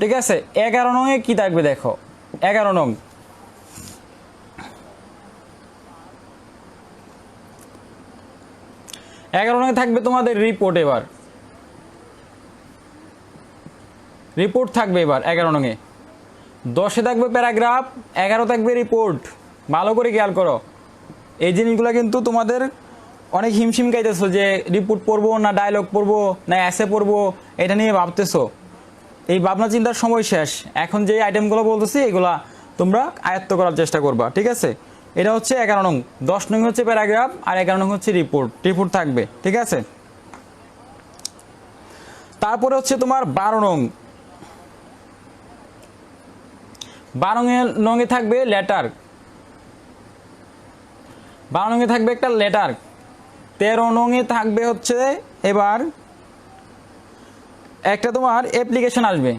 [SPEAKER 1] ঠিক আছে। 11 নঙে কি থাকবে দেখো। 11 নং, থাকবে তোমাদের রিপোর্ট। এবার রিপোর্ট থাকবে এবার 11 নঙে। 10-এ থাকবে প্যারাগ্রাফ, 11 থাকবে রিপোর্ট। ভালো করে খেয়াল করো, এই জিনিসগুলো কিন্তু তোমাদের অনেক হিমশিম খাইতেছো যে রিপোর্ট পড়বো না ডায়লগ পড়বো না এসে পড়বো, এটা নিয়ে ভাবতেছো। এই ভাবনা চিন্তার সময় শেষ। এখন যে আইটেমগুলো বলতেছি এগুলা তোমরা আয়ত্ত করার চেষ্টা করবা, ঠিক আছে। এটা হচ্ছে 11 নং। 10 নং হচ্ছে প্যারাগ্রাফ, আর 11 নং হচ্ছে রিপোর্ট থাকবে, ঠিক আছে। তারপরে হচ্ছে তোমার 12 নং। 12 নঙে থাকবে লেটার। 12 নঙে থাকবে একটা লেটার। 13 নঙে থাকবে হচ্ছে এবার একটা তোমার অ্যাপ্লিকেশন আসবে।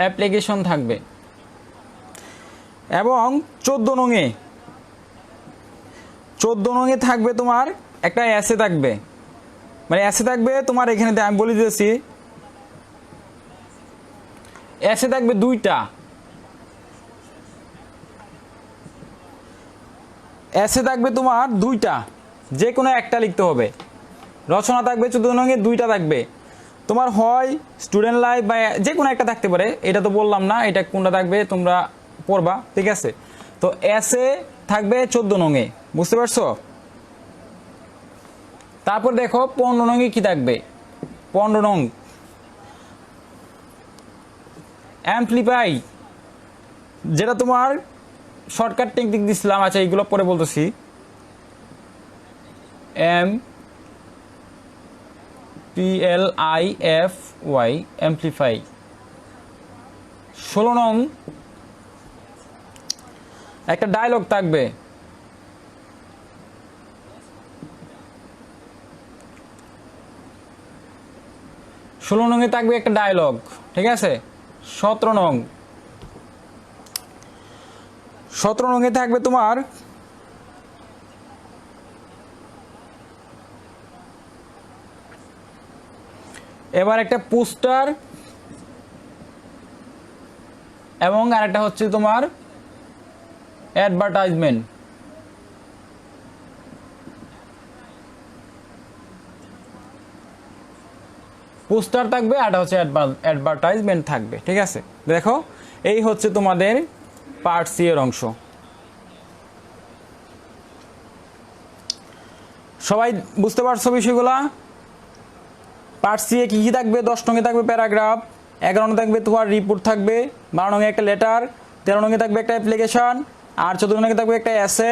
[SPEAKER 1] অ্যাপ্লিকেশন থাকবে। এবং 14 নঙে থাকবে তোমার একটা এসে থাকবে। মানে এসে থাকবে তোমার, এখানে আমি বলে দিয়েছি, এসে থাকবে 2টা। এসে থাকবে তোমার 2টা, যে কোনো একটা লিখতে হবে। রচনা থাকবে 14 নঙে 2টা থাকবে। তোমার হয় স্টুডেন্ট লাইফ বা যে কোনো একটা থাকতে পারে, এটা তো বললাম না এটা কোনটা থাকবে তোমরা পড়বা, ঠিক আছে। তো এসে থাকবে 14 নঙে, বুঝতে পারছো? তারপর দেখো 15 নঙে কি থাকবে। 15 নং অ্যাম্পলিফাই, যেটা তোমার শর্টকাট টেকনিক দিছিলাম। আচ্ছা এইগুলো পরে বলতেছি। AMPLIFY amplify. 16 নং একটা ডায়লগ থাকবে। 16 নঙে থাকবে একটা ডায়লগ, ঠিক আছে। 17 নঙে থাকবে তোমার এবার একটা পোস্টার, এবং আরেকটা হচ্ছে তোমার অ্যাডভার্টাইজমেন্ট। পোস্টার থাকবে, আর হচ্ছে অ্যাডভার্টাইজমেন্ট থাকবে, ঠিক আছে। দেখো এই হচ্ছে তোমাদের পার্ট সি এর অংশ। সবাই বুঝতে পারছো বিষয়গুলা? পার্ট সি এ কি থাকবে? 10 নঙে থাকবে প্যারাগ্রাফ, 11 নঙে থাকবে তোমার রিপোর্ট থাকবে, 12 নঙে একটা লেটার, 13 নং থাকবে একটা অ্যাপ্লিকেশন, আর 14 নং থাকবে একটা এসে,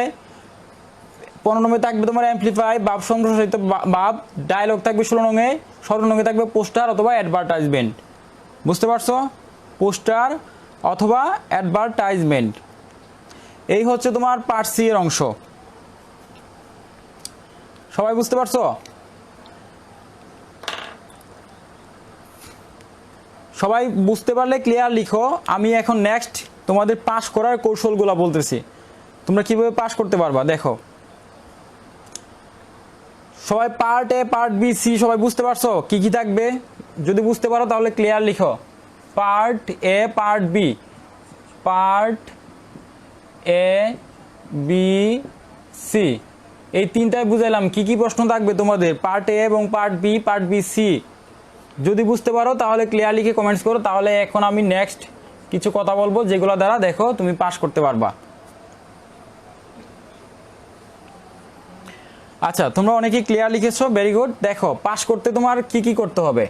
[SPEAKER 1] 15 নং থাকবে তোমার অ্যামপ্লিফাই ভাব সম্প্রসারিত ভাব, ডায়লগ থাকবে 16 নং, 17 নং থাকবে পোস্টার অথবা অ্যাডভার্টাইজমেন্ট। বুঝতে পারছো? পোস্টার অথবা অ্যাডভার্টাইজমেন্ট, এই হচ্ছে তোমার পার্ট সি এর অংশ। সবাই বুঝতে পারছো? সবাই বুঝতে পারলে ক্লিয়ার লিখো। আমি এখন নেক্সট তোমাদের পাস করার কৌশলগুলো বলতেছি, তোমরা কিভাবে পাস করতে পারবা। দেখো সবাই part A, part B, C সবাই বুঝতে পারছো কি কি থাকবে? যদি বুঝতে পারো তাহলে ক্লিয়ার লিখো। Part A, part B, part A, B, C, এই তিনটায় বুঝাইলাম কি কি প্রশ্ন থাকবে তোমাদের পার্ট এ এবং part B, part B, C. যদি বুঝতে পারো তাহলে ক্লিয়ার লিখে কমেন্টস করো। তাহলে এখন আমি নেক্সট কিছু কথা বলবো যেগুলো দ্বারা দেখো তুমি পাস করতে পারবা। আচ্ছা, তোমরা অনেকেই ক্লিয়ার লিখেছো, ভেরি গুড। দেখো পাস করতে তোমার কি কি করতে হবে।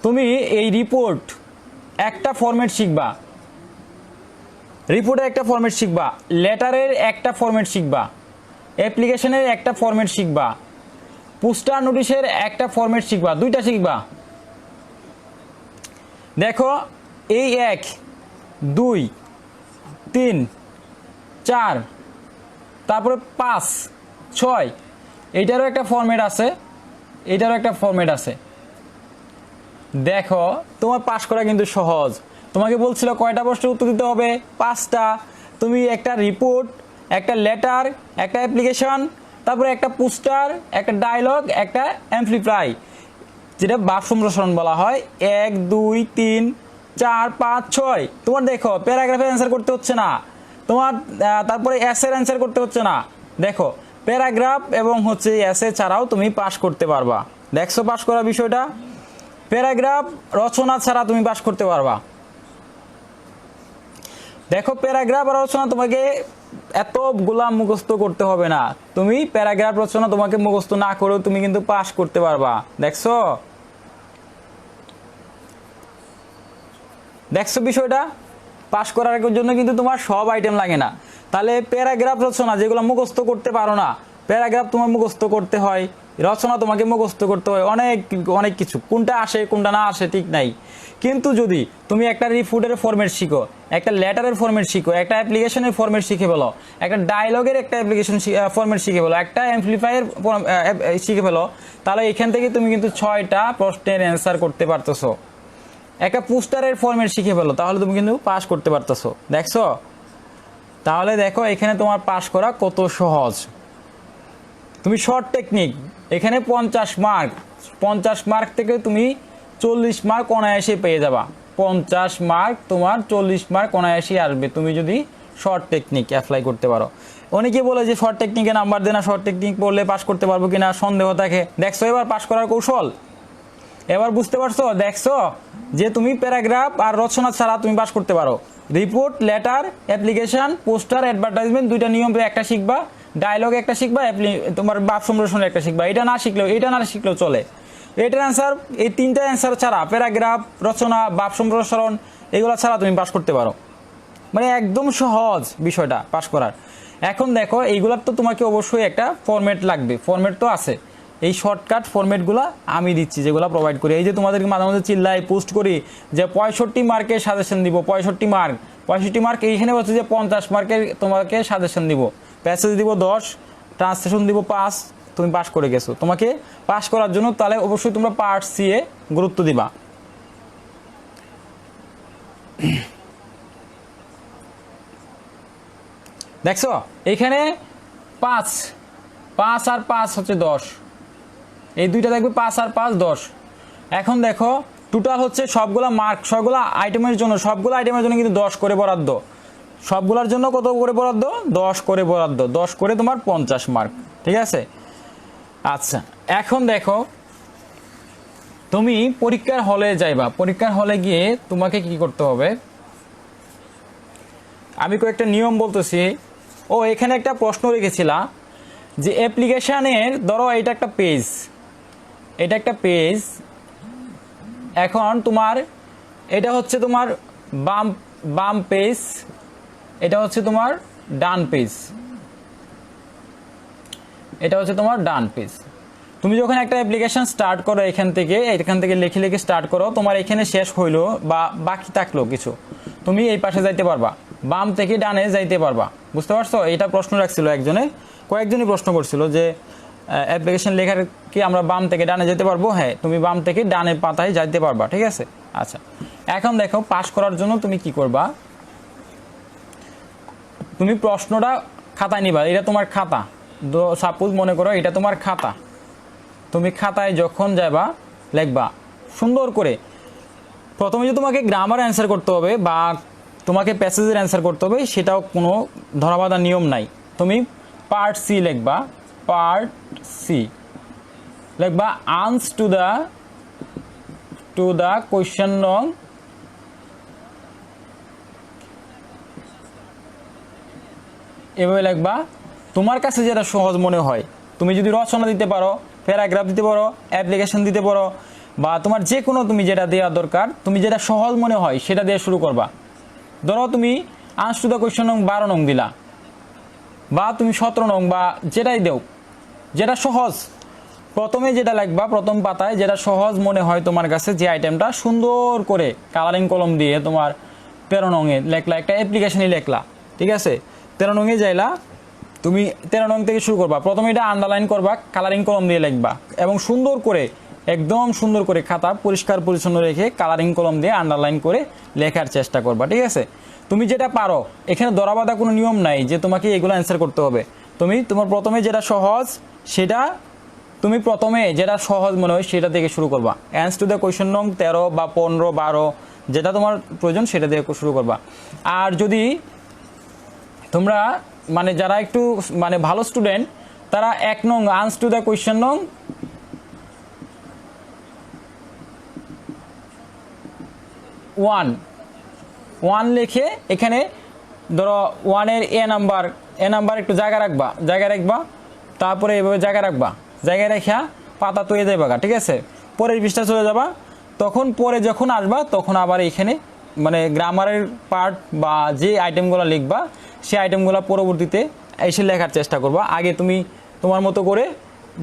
[SPEAKER 1] তুমি এই রিপোর্ট একটা ফরম্যাট শিখবা, রিপোর্টের একটা ফরম্যাট শিখবা, লেটারের একটা ফরম্যাট শিখবা, অ্যাপ্লিকেশনের একটা ফরম্যাট শিখবা, পোস্টার নোটিশের একটা ফরম্যাট শিখবা, দুইটা শিখবা। দেখো এই 1, 2, 3, 4, তারপরে 5, 6, এইটারও একটা ফরম্যাট আছে, এইটারও একটা ফরম্যাট আছে। দেখো তোমার পাস করা কিন্তু সহজ। তোমাকে বলছিল কয়টা প্রশ্নের উত্তর দিতে হবে? 5টা। তুমি একটা রিপোর্ট, একটা লেটার, একটা অ্যাপ্লিকেশন, তারপরে একটা পোস্টার, একটা ডায়লগ, একটা অ্যামপ্লিফাই, যেটা ভাব সম্প্রসারণ বলা হয়, 1, 2, 3, 4, 5, 6। তোমার দেখো প্যারাগ্রাফের অ্যান্সার করতে হচ্ছে না তোমার, তারপরে এসের অ্যান্সার করতে হচ্ছে না। দেখো প্যারাগ্রাফ এবং হচ্ছে এসে ছাড়াও তুমি পাস করতে পারবা। দেখছো পাস করার বিষয়টা? প্যারাগ্রাফ রচনা ছাড়া তুমি পাস করতে পারবা। দেখো প্যারাগ্রাফ আর রচনা তোমাকে এতগুলা মুখস্থ করতে হবে না। তুমি প্যারাগ্রাফ রচনা তোমাকে মুখস্থ না করেও তুমি কিন্তু পাস করতে পারবা। দেখছো? দেখছো বিষয়টা? পাস করার জন্য কিন্তু তোমার সব আইটেম লাগে না। তাহলে প্যারাগ্রাফ রচনা যেগুলো মুখস্থ করতে পারো না, প্যারাগ্রাফ তোমার মুখস্থ করতে হয়, রচনা তোমাকে মুখস্থ করতে হয়, অনেক অনেক কিছু, কোনটা আসে কোনটা না আসে ঠিক নাই। কিন্তু যদি তুমি একটা রিপোর্টের ফরম্যাট শিখো, একটা লেটারের ফরম্যাট শিখো, একটা অ্যাপ্লিকেশনের ফরম্যাট শিখে ফেলো, একটা ডায়লগের একটা অ্যাপ্লিকেশন ফরম্যাট শিখে ফেলো, একটা অ্যামপ্লিফায়ার শিখে ফেলো, তাহলে এখান থেকে তুমি কিন্তু 6টা প্রশ্নের অ্যান্সার করতে পারতেছো। একটা পোস্টারের ফরম্যাট শিখে ফেলো, তাহলে তুমি কিন্তু পাস করতে পারতেছো। দেখছো? তাহলে দেখো এখানে তোমার পাস করা কত সহজ। তুমি শর্ট টেকনিক, এখানে 50 মার্ক, 50 মার্ক থেকে তুমি 40 মার্ক অনায়াসে পেয়ে যাবা। 50 মার্ক তোমার 40 মার্ক অনায়াসে আসবে তুমি যদি শর্ট টেকনিক অ্যাপ্লাই করতে পারো। অনেকে বলে যে শর্ট টেকনিকে নাম্বার দেয় না, শর্ট টেকনিক পড়লে পাস করতে পারবো কিনা সন্দেহ থাকে। দেখছো এবার পাস করার কৌশল? এবার বুঝতে পারছো? দেখছো যে তুমি প্যারাগ্রাফ আর রচনা ছাড়া তুমি পাস করতে পারো। Report, letter, application, poster, advertisement, দুইটা নিয়ম একটা শিখবা, ডায়লগ একটা শিখবা, তোমার ভাব সম্প্রসারণ একটা শিখবা। এটা না শিখলেও চলে। এটার অ্যান্সার, এই তিনটা অ্যান্সার ছাড়া, প্যারাগ্রাফ, রচনা, ভাব সম্প্রসারণ, এগুলো ছাড়া তুমি পাস করতে পারো। মানে একদম সহজ বিষয়টা পাস করার। এখন দেখো এইগুলার তো তোমাকে অবশ্যই একটা ফরম্যাট লাগবে, ফরম্যাট তো আছে। এই শর্টকাট ফরম্যাটগুলো আমি দিচ্ছি, যেগুলো প্রোভাইড করি। এই যে তোমাদেরকে মাঝে মাঝে চিল্লাই পোস্ট করি যে 65 মার্কের সাজেশন দিব, 65 মার্ক, এইখানে হচ্ছে যে 50 মার্কের তোমাকে সাজেশন দিব, প্যাসেজ দিব 10, ট্রান্সলেশন দিব 5, তুমি পাস করে গেছো। তোমাকে পাস করার জন্য তাহলে অবশ্যই তোমরা পার্ট সি এ গুরুত্ব দিবা। দেখছো এখানে 5 আর 5 হচ্ছে 10, এই দুইটা দেখবে 5 আর 5 10। এখন দেখো টোটাল হচ্ছে সবগুলা মার্ক, সবগুলা আইটেমের জন্য কিন্তু 10 করে বরাদ্দ। সবগুলোর জন্য কত করে বরাদ্দ? 10 করে বরাদ্দ। 10 করে তোমার 50 মার্ক। ঠিক আছে? আচ্ছা, এখন দেখো তুমি পরীক্ষার হলে যাইবা। পরীক্ষার হলে গিয়ে তোমাকে কি করতে হবে আমি কয়েকটা নিয়ম বলতেছি। এখানে একটা প্রশ্ন রেখেছিলাম যে অ্যাপ্লিকেশনের, ধরো এটা একটা পেজ, এখন তোমার এটা হচ্ছে তোমার বাম পেজ, এটা হচ্ছে তোমার ডান পেজ, এটা হচ্ছে তোমার ডান পেজ। তুমি যখন একটা অ্যাপ্লিকেশন স্টার্ট করো এখান থেকে লিখে লিখে স্টার্ট করো, তোমার এখানে শেষ হইলো বা বাকি থাকলো কিছু, তুমি এই পাশে যাইতে পারবা, বাম থেকে ডানে যাইতে পারবা। বুঝতে পারছো? এটা প্রশ্ন রাখছিল একজনে, কয়েকজনই প্রশ্ন করছিল যে অ্যাপ্লিকেশন লেখার কি আমরা বাম থেকে ডানে যেতে পারবো? হ্যাঁ, তুমি বাম থেকে ডানের পাতায় যাইতে পারবা। ঠিক আছে? আচ্ছা, এখন দেখো পাস করার জন্য তুমি কি করবা। তুমি প্রশ্নটা খাতায় নিবা, এটা তোমার খাতা, সাপোজ মনে করো এটা তোমার খাতা। তুমি খাতায় যখন যাবা লিখবা সুন্দর করে, প্রথমে যে তোমাকে গ্রামার অ্যান্সার করতে হবে বা তোমাকে প্যাসেজের অ্যান্সার করতে হবে সেটাও কোনো ধরাবাঁধা নিয়ম নাই। তুমি পার্ট সি লিখবা, পার্ট সি লিখবা আনস টু দ্য কোয়েশ্চেন নং এভাবে লিখবা। তোমার কাছে যেটা সহজ মনে হয়, তুমি যদি রচনা দিতে পারো, প্যারাগ্রাফ দিতে পারো, অ্যাপ্লিকেশন দিতে পারো, বা তোমার যে কোনো তুমি যেটা দেওয়া দরকার, তুমি যেটা সহজ মনে হয় সেটা দিয়ে শুরু করবা। ধরো তুমি আনস টু দ্য কোয়েশ্চেন নং 12 নং দিলা, বা তুমি 17 নং, বা যেটাই দেও, যেটা সহজ প্রথমে যেটা লিখবা, প্রথম পাতায় যেটা সহজ মনে হয় তোমার কাছে, যে আইটেমটা সুন্দর করে কালারিং কলম দিয়ে তোমার 13 নংয়ে লেখলা, একটা অ্যাপ্লিকেশনই লেখলা। ঠিক আছে? 13 নংয়ে যাইলা, তুমি 13 নং থেকে শুরু করবা। প্রথমে এটা আন্ডারলাইন করবা, কালারিং কলম দিয়ে লিখবা, এবং সুন্দর করে একদম সুন্দর করে খাতা পরিষ্কার পরিচ্ছন্ন রেখে কালারিং কলম দিয়ে আন্ডারলাইন করে লেখার চেষ্টা করবা। ঠিক আছে? তুমি যেটা পারো, এখানে ধরাবাঁধা কোনো নিয়ম নাই যে তোমাকে এগুলো অ্যান্সার করতে হবে। তুমি তোমার প্রথমে যেটা সহজ সেটা, তুমি প্রথমে যেটা সহজ মনে হয় সেটা থেকে শুরু করবা। অ্যান্সার টু দ্য কোয়েশ্চেন নং 13 বা 15, 12 যেটা তোমার প্রয়োজন সেটা দিয়ে শুরু করবা। আর যদি তোমরা মানে যারা একটু মানে ভালো স্টুডেন্ট, তারা 1 নং আনসার টু দ্য কোয়েশ্চেন নং 1 লিখে এখানে ধরো 1-এর এ নাম্বার একটু জায়গা রাখবা, তারপরে এভাবে জায়গা রেখা পাতা তৈরি দেবা। ঠিক আছে? পরের পৃষ্ঠা চলে যাবা, তখন পরে যখন আসবা তখন আবার এখানে মানে গ্রামারের পার্ট বা যে আইটেমগুলো লিখবা সেই আইটেমগুলো পরবর্তীতে এসে লেখার চেষ্টা করবা। আগে তুমি তোমার মতো করে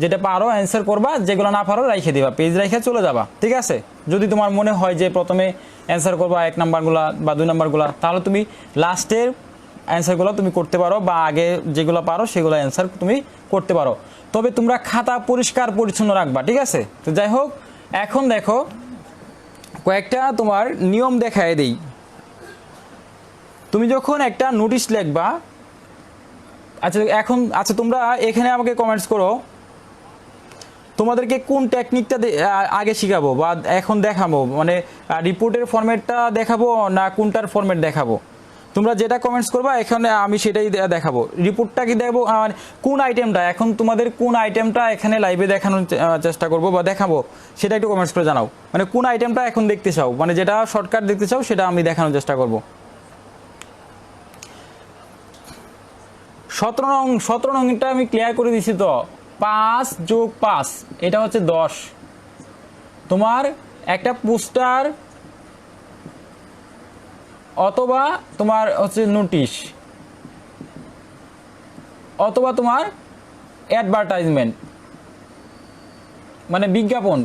[SPEAKER 1] যেটা পারো অ্যান্সার করবা, যেগুলো না পারো রেখে দিবা, পেজ রেখে চলে যাবা। ঠিক আছে? যদি তোমার মনে হয় যে প্রথমে অ্যান্সার করবা 1 নাম্বারগুলা বা 2 নাম্বারগুলা, তাহলে তুমি লাস্টের অ্যান্সারগুলো তুমি করতে পারো, বা আগে যেগুলো পারো সেগুলো অ্যান্সার তুমি করতে পারো। তবে তোমরা খাতা পরিষ্কার পরিচ্ছন্ন রাখবা। ঠিক আছে? তো যাই হোক, এখন দেখো কয়েকটা তোমার নিয়ম দেখায় দেই। তুমি যখন একটা নোটিশ লিখবা, আচ্ছা তোমরা এখানে আমাকে কমেন্টস করো তোমাদেরকে কোন টেকনিকটা আগে শিখাবো বা এখন দেখাবো, মানে রিপোর্টের ফরম্যাটটা দেখাবো না কোনটার ফরম্যাট দেখাবো। তোমরা যেটা কমেন্টস করবা এখানে আমি সেটাই দেখাবো। রিপোর্টটা কি দেখাবো, কোন আইটেমটা, এখন তোমাদের কোন আইটেমটা এখানে লাইভে দেখানোর চেষ্টা করবো বা দেখাবো সেটা একটু কমেন্টস করে জানাও। মানে কোন আইটেমটা এখন দেখতে চাও, মানে যেটা শর্টকাট দেখতে চাও সেটা আমি দেখানোর চেষ্টা করবো। 17 নংটা আমি ক্লিয়ার করে দিছি তো, 5 + 5 এটা হচ্ছে 10। তোমার একটা পোস্টার অথবা তোমার হচ্ছে নোটিশ অথবা তোমার অ্যাডভার্টাইজমেন্ট মানে বিজ্ঞাপন,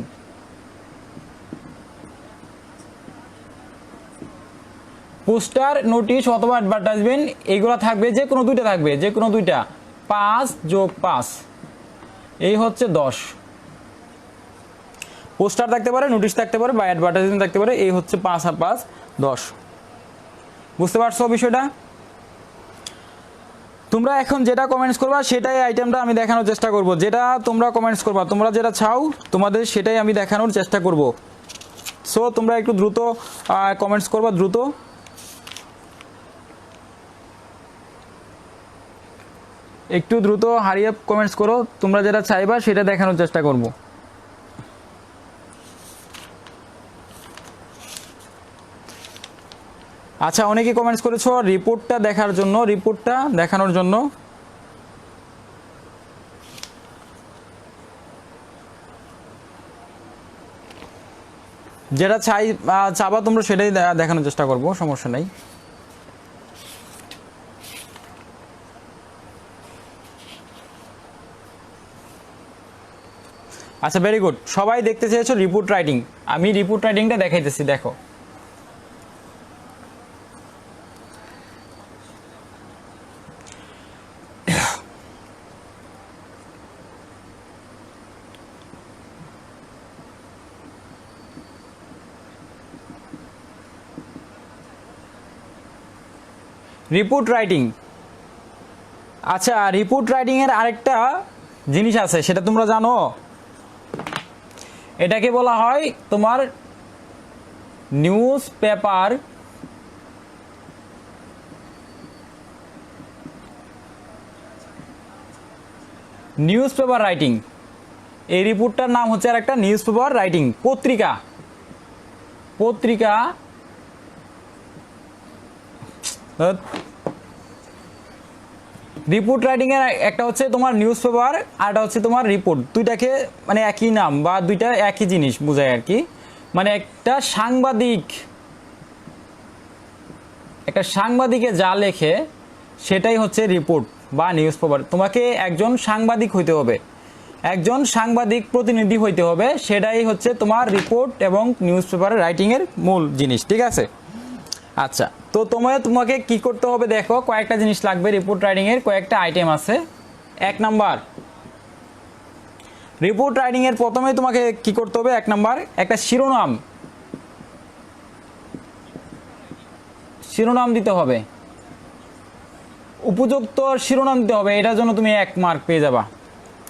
[SPEAKER 1] পোস্টার, নোটিশ অথবা অ্যাডভার্টাইজমেন্ট এইগুলো থাকবে, যে কোনো দুইটা থাকবে, যে কোনো দুইটা। 5 + 5 এই হচ্ছে 10। পোস্টার থাকতে পারে, নোটিশ থাকতে পারে, বা অ্যাডভার্টাইজমেন্ট থাকতে পারে, এই হচ্ছে 5 আর 5 10। বুঝতে পারছো বিষয়টা? তোমরা এখন যেটা কমেন্টস করবা সেটাই আইটেমটা আমি দেখানোর চেষ্টা করব। যেটা তোমরা কমেন্টস করবা, তোমরা যেটা চাও তোমাদের সেটাই আমি দেখানোর চেষ্টা করব। সো তোমরা একটু দ্রুত কমেন্টস করবা, দ্রুত। একটু দ্রুত হারি আপ কমেন্টস করো, তোমরা যেটা চাইবা সেটা দেখানোর চেষ্টা করব। আচ্ছা, অনেকেই কমেন্টস করেছো রিপোর্টটা দেখানোর জন্য। যেটা চাইবা তোমরা সেটাই দেখানোর চেষ্টা করব, সমস্যা নাই। আচ্ছা, ভেরি গুড, সবাই দেখতে চেয়েছো রিপোর্ট রাইটিং। আমি রিপোর্ট রাইটিংটা দেখাইতেছি, দেখো। রিপোর্ট রাইটিং, আচ্ছা রিপোর্ট রাইটিং এর আরেকটা জিনিস আছে, সেটা তোমরা জানো? এটাকে বলা হয় তোমার নিউজ পেপার রাইটিং। এই রিপোর্টটার নাম হচ্ছে আরেকটা নিউজ পেপার রাইটিং, পত্রিকা রিপোর্ট রাইটিং এর একটা হচ্ছে তোমার নিউজ পেপার, আর একটা হচ্ছে তোমার রিপোর্ট। দুইটাকে মানে একই নাম বা দুইটা একই জিনিস বোঝায় আর কি। মানে একটা সাংবাদিকে যা লেখে সেটাই হচ্ছে রিপোর্ট বা নিউজ পেপার। তোমাকে একজন সাংবাদিক হইতে হবে, একজন সাংবাদিক প্রতিনিধি হইতে হবে, সেটাই হচ্ছে তোমার রিপোর্ট এবং নিউজ পেপারের রাইটিং এর মূল জিনিস, ঠিক আছে? আচ্ছা, তো তোমাকে কি করতে হবে দেখো, কয়েকটা জিনিস লাগবে রিপোর্ট রাইটিং এর, কয়েকটা আইটেম আছে। 1 নাম্বার, রিপোর্ট রাইটিং এর প্রথমে তোমাকে কি করতে হবে, 1 নাম্বার একটা শিরোনাম দিতে হবে, উপযুক্ত শিরোনাম দিতে হবে। এটার জন্য তুমি 1 মার্ক পেয়ে যাবা।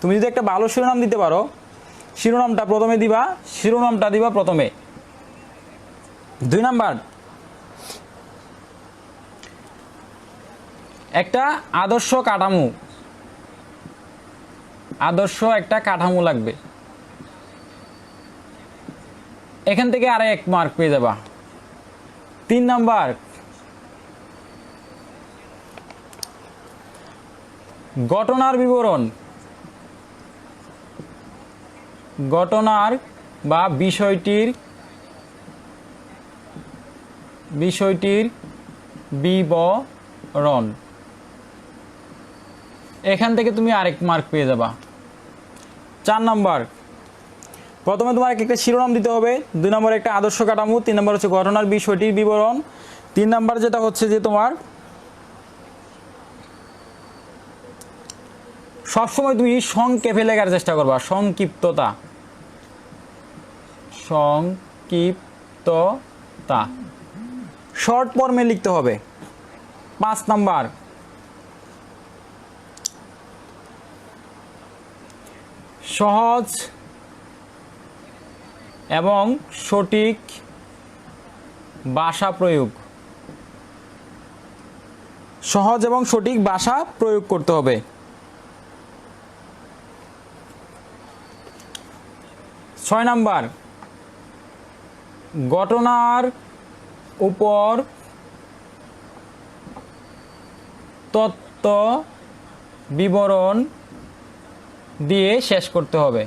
[SPEAKER 1] তুমি যদি একটা ভালো শিরোনাম দিতে পারো, শিরোনামটা দিবা প্রথমে। 2 নাম্বার, একটা আদর্শ একটা কাঠামো লাগবে, এখান থেকে আরো 1 মার্ক পেয়ে যাবা। 3 নাম্বার, ঘটনার বা বিষয়টির বিবরণ, এখান থেকে তুমি আরেক মার্ক পেয়ে যাবা। 4 নাম্বার, প্রথমে তোমার একটা শিরোনাম দিতে হবে, 2 নম্বর একটা আদর্শ কাঠামো, 3 নম্বর হচ্ছে ঘটনার বিষয়টির বিবরণ, 3 নাম্বার যেটা হচ্ছে যে তোমার সবসময় তুমি সংক্ষেপে লেখার চেষ্টা করবা, সংক্ষিপ্ততা, শর্ট ফর্মে লিখতে হবে। 5 নাম্বার, সহজ এবং সঠিক ভাষা প্রয়োগ, করতে হবে। 6 নাম্বার, ঘটনার উপর তথ্য বিবরণ দিয়ে শেষ করতে হবে।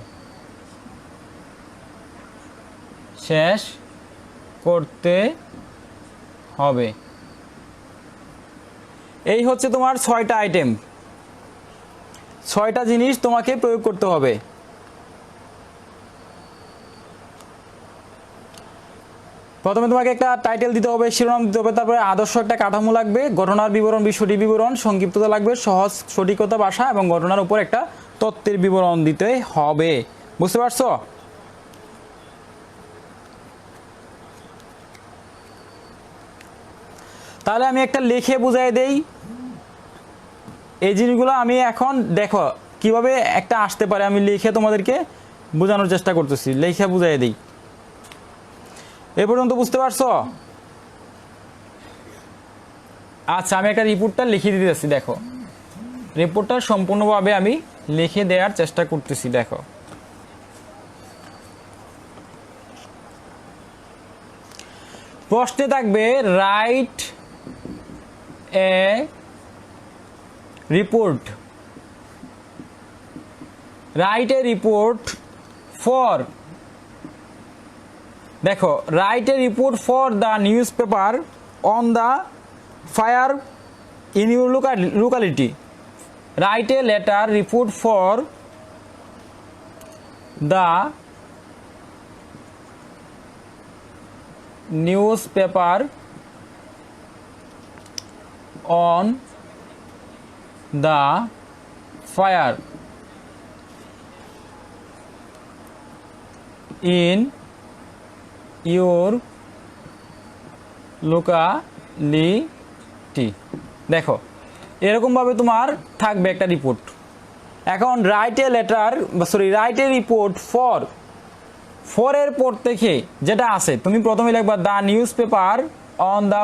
[SPEAKER 1] এই হচ্ছে তোমার 6টা আইটেম, 6টা জিনিস তোমাকে প্রয়োগ করতে হবে। প্রথমে তোমাকে একটা টাইটেল দিতে হবে, শিরোনাম দিতে হবে, তারপরে আদর্শ একটা কাঠামো লাগবে, ঘটনার বিবরণ বিষয়টি বিবরণ, সংক্ষিপ্ততা লাগবে, সহজ সঠিকতা ভাষা এবং ঘটনার উপর একটা তথ্যের বিবরণ দিতে হবে। বুঝতে পারছো? তাহলে আমি একটা লিখে বুঝাই দেই। এই জিনিসগুলো আমি এখন দেখো কিভাবে একটা আসতে পারে, আমি লিখে তোমাদেরকে বোঝানোর চেষ্টা করতেছি, লিখে বুঝাই দিই। এ পর্যন্ত বুঝতে পারছো? আচ্ছা, আমি একটা রিপোর্টটা লিখে দিতেছি, দেখো রিপোর্টটা সম্পূর্ণভাবে আমি লিখে দেওয়ার চেষ্টা করতেছি। দেখো প্রশ্নে থাকবে রাইট এ রিপোর্ট ফর, দেখো write a report for the newspaper on the fire in your locality, right a letter report for the newspaper on the fire in your locality. দেখো এরকমভাবে তোমার থাকবে একটা report. এখন write a report ফরের পর থেকে যেটা আছে তুমি প্রথমে লিখবা the newspaper on the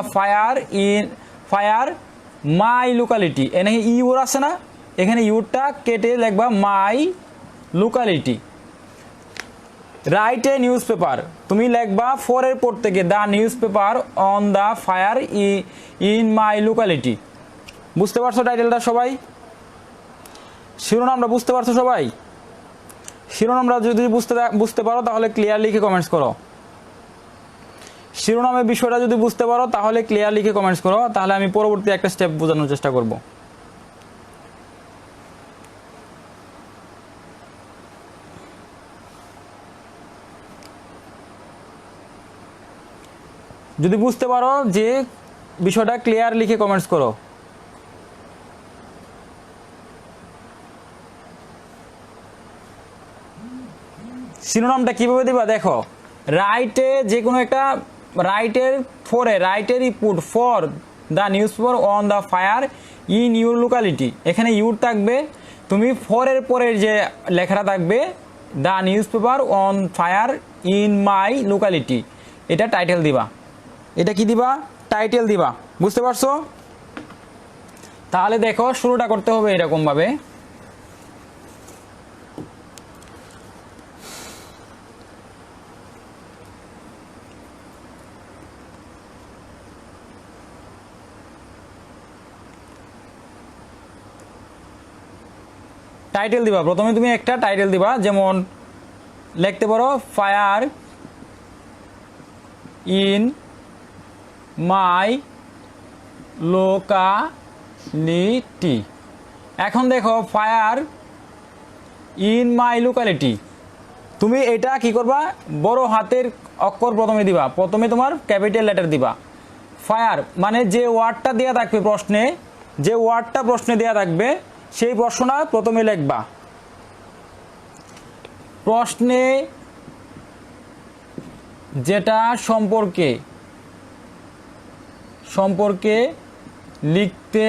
[SPEAKER 1] fire my locality. এখানে ইউর আছে না, এখানে ইউরটা কেটে লিখবা my locality. Right a newspaper তুমি লিখবা ফরের পর থেকে the newspaper on the fire in my locality. বুঝতে পারছো টাইটেলটা সবাই? শিরোনামটা বুঝতে পারছো সবাই? শিরোনামটা যদি বুঝতে পারো তাহলে ক্লিয়ার লিখে কমেন্টস করো। শিরোনামের বিষয়টা যদি বুঝতে পারো তাহলে ক্লিয়ার লিখে কমেন্টস করো, তাহলে আমি পরবর্তী একটা স্টেপ বোঝানোর চেষ্টা করব। যদি বুঝতে পারো যে বিষয়টা ক্লিয়ার লিখে কমেন্টস করো। শিরোনামটা কিভাবে দিবা দেখো, রাইটে যে কোনো একটা রাইটের report for the newspaper on the fire in your locality. এখানে ইউর থাকবে, তুমি ফরের পরের যে লেখাটা থাকবে the newspaper on fire in my locality, এটা টাইটেল দিবা। এটা কি দিবা? টাইটেল দিবা। বুঝতে পারছো? তাহলে দেখো শুরুটা করতে হবে এরকম ভাবে। টাইটেল দিবা, প্রথমে তুমি একটা টাইটেল দিবা, যেমন লিখতে পারো ফায়ার ইন মাই লোকালিটি। এখন দেখো ফায়ার ইন মাই লোকালিটি, তুমি এটা কি করবা? বড় হাতের অক্ষর প্রথমে দিবা, প্রথমে তোমার ক্যাপিটাল লেটার দিবা। ফায়ার মানে যে ওয়ার্ডটা দেওয়া থাকবে প্রশ্নে, দেওয়া থাকবে সেই প্রশ্নটা প্রথমে লিখবা। প্রশ্নে যেটা সম্পর্কে লিখতে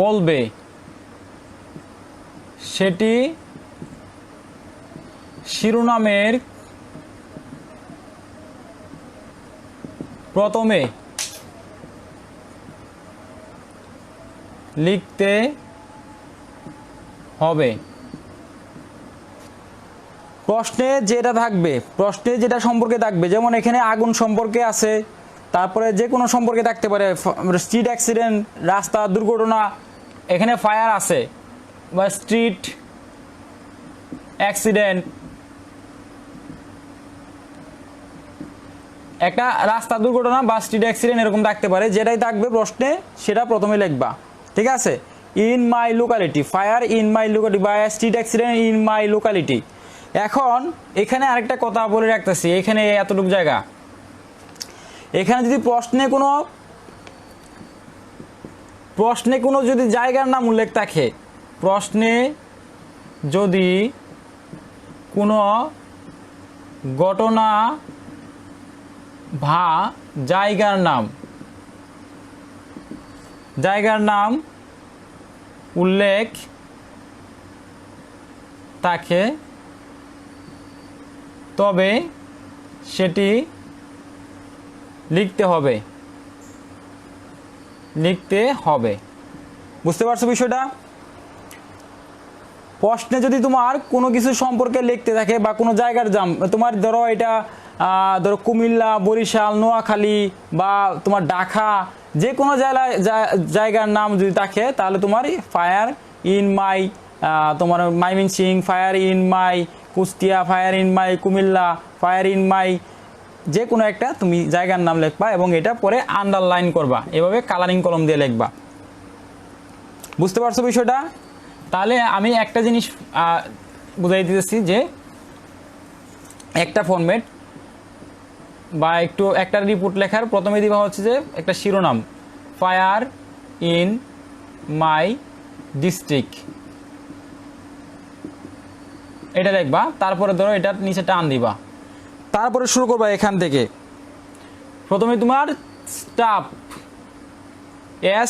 [SPEAKER 1] বলবে সেটি শিরোনামের প্রথমে লিখতে হবে। প্রশ্নে যেটা সম্পর্কে থাকবে, যেমন এখানে আগুন সম্পর্কে আছে, তারপরে যে কোনো সম্পর্কে থাকতে পারে, স্ট্রিট অ্যাক্সিডেন্ট, রাস্তা দুর্ঘটনা, এখানে ফায়ার আছে বা স্ট্রিট অ্যাক্সিডেন্ট, একটা রাস্তা দুর্ঘটনা বা স্ট্রিট অ্যাক্সিডেন্ট এরকম থাকতে পারে। যেটাই থাকবে প্রশ্নে সেটা প্রথমে লিখবা। ঠিক আছে? In my locality, fire in my locality বা street accident in my locality. এখন এখানে আরেকটা কথা বলে রাখতেছি, এখানে এতটুকু জায়গা, এখানে যদি প্রশ্নে কোনো যদি জায়গার নাম উল্লেখ থাকে, প্রশ্নে যদি কোনো ঘটনা বা জায়গার নাম উল্লেখ থাকে তবে সেটি লিখতে হবে। বুঝতে পারছো বিষয়টা? প্রশ্নে যদি তোমার কোনো কিছু সম্পর্কে লিখতে থাকে বা কোনো জায়গার তোমার ধরো এটা ধরো কুমিল্লা, বরিশাল, নোয়াখালী বা তোমার ঢাকা, যে কোনো জায়গার নাম যদি থাকে তাহলে তোমার ফায়ার ইন মাই, তোমার Mymensingh, fire in my Kushtia, fire in my Comilla, fire in মাই, যে কোনো একটা তুমি জায়গার নাম লিখবা এবং এটা পরে আন্ডারলাইন করবা, এভাবে কালারিং কলম দিয়ে লিখবা। বুঝতে পারছো বিষয়টা? তাহলে আমি একটা জিনিস বুঝাই দিতেছি যে একটা ফরম্যাট বা একটা রিপোর্ট লেখার প্রথমে দিবা হচ্ছে যে একটা শিরোনাম, ফায়ার ইন মাই ডিস্ট্রিক্ট, এটা লিখবা। তারপরে ধরো এটার নিচে টান দিবা, তারপরে শুরু করবা এখান থেকে। প্রথমে তোমার staff,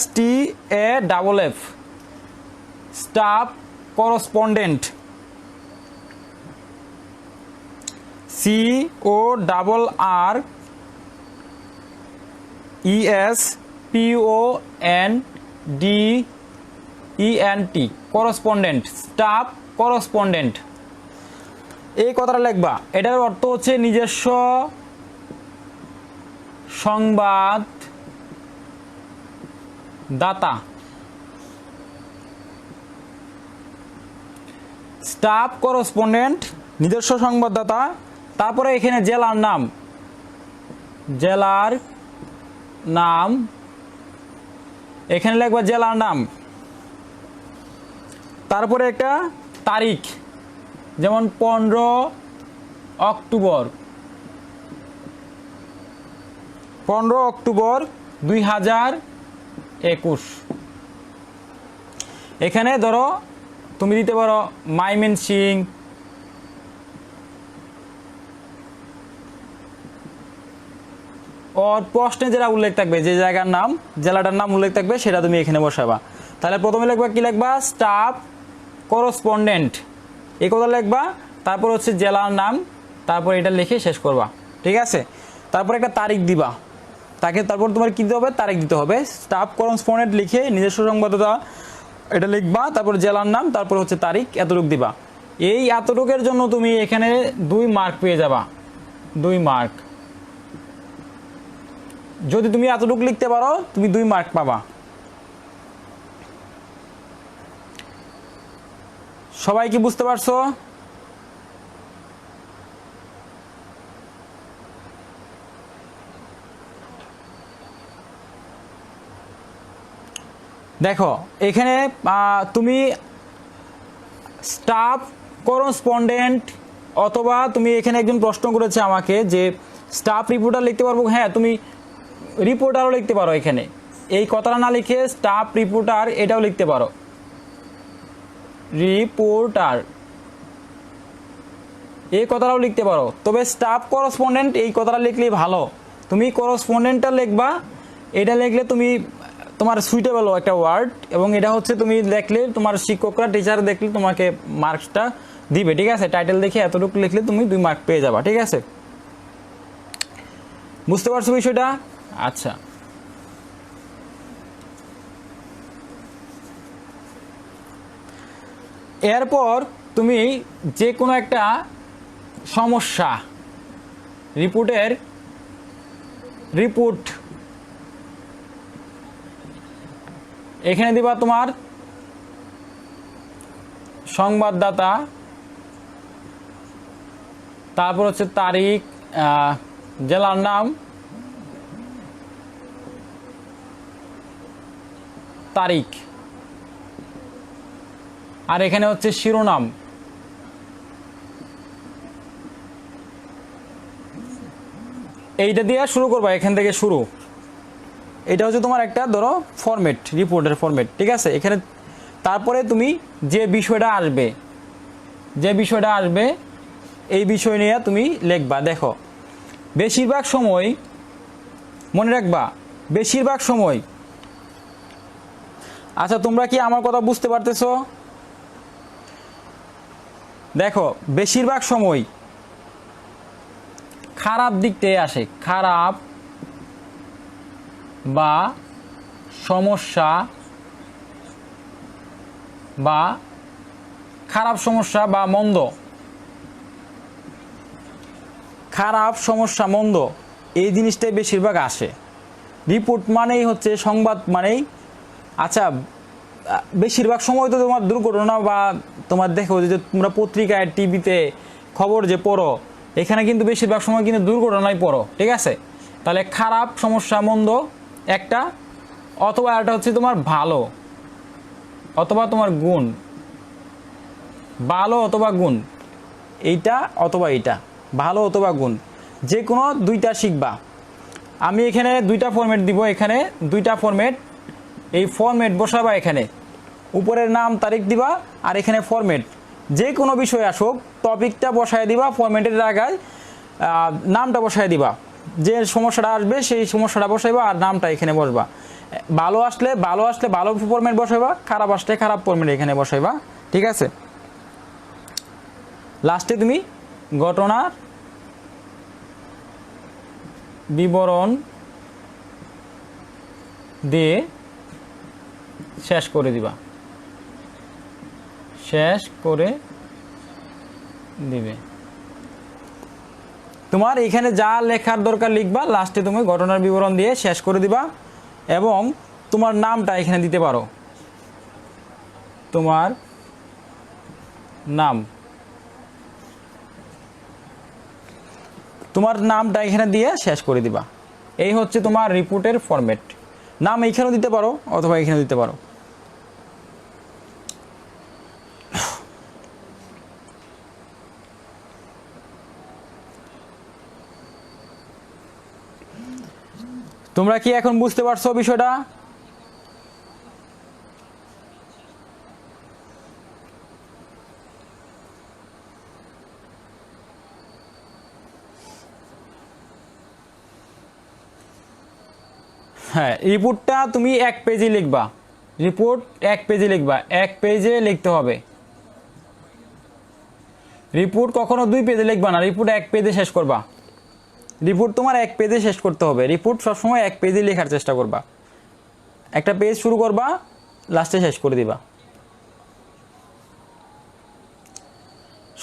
[SPEAKER 1] STAFF, staff correspondent, CORRESPONDENT, correspondent, staff correspondent, এই কথাটা লিখবা। এটার অর্থ হচ্ছে নিজস্ব সংবাদ দাতা, স্টাফ করসপন্ডেন্ট, নিজস্ব সংবাদদাতা। তারপরে এখানে জেলার নাম, এখানে লিখবা জেলার নাম। তারপরে একটা তারিখ, যেমন 15 অক্টোবর 2021। এখানে ধরো তুমি দিতে পারো ময়মনসিংহ, ওর প্রশ্নে যেটা উল্লেখ থাকবে, যে জায়গার নাম, জেলাটার নাম উল্লেখ থাকবে, সেটা তুমি এখানে বসাবা। তাহলে প্রথমে লিখবা, কি লিখবা, স্টাফ করসপন্ডেন্ট, এই কথা লিখবা। তারপর হচ্ছে জেলার নাম, তারপর এটা লিখে শেষ করবা, ঠিক আছে। তারপর একটা তারিখ দিবা, তারপর তোমার কী দিতে হবে, তারিখ দিতে হবে। স্টাফ করসপন্ডেন্ট লিখে নিজস্ব সংবাদদাতা এটা লিখবা, তারপর জেলার নাম, তারপর হচ্ছে তারিখ, এতটুক দিবা। এই এতটুকের জন্য তুমি এখানে 2 মার্ক পেয়ে যাবা, 2 মার্ক। যদি তুমি এতটুকু লিখতে পারো তুমি 2 মার্ক পাবা। সবাই কি বুঝতে পারছো? দেখো এখানে তুমি স্টাফ করসপন্ডেন্ট, অথবা তুমি এখানে একজন প্রশ্ন করেছে আমাকে যে স্টাফ রিপোর্টার লিখতে পারবো। হ্যাঁ, তুমি রিপোর্টারও লিখতে পারো। এখানে এই কথাটা না লিখে স্টাফ রিপোর্টার এটাও লিখতে পারো, রিপোর্টার এই কথাটাও লিখতে পারো। তবে স্টাফ করসপন্ডেন্ট এই কথাটা লিখলেই ভালো। তুমি করসপন্ডেন্টটা লিখবা, এটা লিখলে তুমি তোমার সুইটেবল একটা ওয়ার্ড, এবং এটা হচ্ছে তুমি দেখলে তোমার শিক্ষকরা, টিচার দেখলে তোমাকে মার্কসটা দিবে, ঠিক আছে। টাইটেল দেখে এতটুকু লিখলে তুমি 2 মার্ক পেয়ে যাবা, ঠিক আছে। বুঝতে পারছো বিষয়টা? আচ্ছা, এরপর তুমি যে কোনো একটা সমস্যা, রিপোর্ট এখানে দিবা তোমার সংবাদদাতা, তারপর হচ্ছে তারিখ, জেলার নাম, তারিখ, আর এখানে হচ্ছে শিরোনাম। এইটা দিয়ে শুরু করবা, এখান থেকে শুরু। এটা হচ্ছে তোমার একটা ধরো ফরম্যাট, রিপোর্টের ফরম্যাট, ঠিক আছে। এখানে তারপরে তুমি যে বিষয়টা আসবে এই বিষয় নিয়ে তুমি লিখবা। দেখো বেশিরভাগ সময়, মনে রাখবা, বেশিরভাগ সময়, আচ্ছা তোমরা কি আমার কথা বুঝতে পারতেছো? দেখো বেশিরভাগ সময় খারাপ দিকটাই আসে, খারাপ বা সমস্যা বা খারাপ সমস্যা বা মন্দ, খারাপ সমস্যা মন্দ, এই জিনিসটাই বেশিরভাগ আসে। রিপোর্ট মানেই হচ্ছে সংবাদ মানেই। আচ্ছা বেশিরভাগ সময় তো তোমার দুর্ঘটনা বা তোমার দেখো যে তোমরা পত্রিকায়, টিভিতে খবর যে পড়ো, এখানে কিন্তু বেশিরভাগ সময় কিন্তু দুর্ঘটনায় পড়ো, ঠিক আছে। তাহলে খারাপ সমস্যা মন্দ একটা, অথবা এটা হচ্ছে তোমার ভালো, অথবা তোমার গুণ, ভালো অথবা গুণ, এইটা অথবা এইটা, ভালো অথবা গুণ, যে কোনো দুইটা শিখবা। আমি এখানে দুইটা ফরম্যাট দিব, এখানে দুইটা ফরম্যাট, এই ফরম্যাট বসাবা, এখানে উপরের নাম তারিখ দিবা, আর এখানে ফরম্যাট, যে কোনো বিষয় আসুক টপিকটা বসায় দিবা, ফরম্যাটের জায়গায় নামটা বসায় দিবা, যে সমস্যাটা আসবে সেই সমস্যাটা বসাইবা আর নামটা এখানে বসবা। ভালো আসলে ভালো ফরম্যাট বসাইবা, খারাপ আসলে খারাপ ফরম্যাট এখানে বসাইবা, ঠিক আছে। লাস্টে তুমি ঘটনার বিবরণ দিয়ে শেষ করে দিবা, শেষ করে দিবে। তোমার এখানে যা লেখার দরকার লিখবা, লাস্টে তুমি ঘটনার বিবরণ দিয়ে শেষ করে দিবা এবং তোমার নামটা এখানে দিতে পারো, তোমার নাম, তোমার নামটা এখানে দিয়ে শেষ করে দিবা। এই হচ্ছে তোমার রিপোর্টের ফরম্যাট। নাম এইখানেও দিতে পারো অথবা এখানেও দিতে পারো। তোমরা কি এখন বুঝতে পারছো বিষয়টা? হ্যাঁ, রিপোর্টটা তুমি এক পেজে লিখবা, রিপোর্ট এক পেজে লিখবা, এক পেজে লিখতে হবে। রিপোর্ট কখনো দুই পেজে লিখবা না, রিপোর্ট এক পেজে শেষ করবা। রিপোর্ট তোমার এক পেজে শেষ করতে হবে, রিপোর্ট সবসময় এক পেজে লেখার চেষ্টা করবা। একটা পেজ শুরু করবা, লাস্টে শেষ করে দিবা।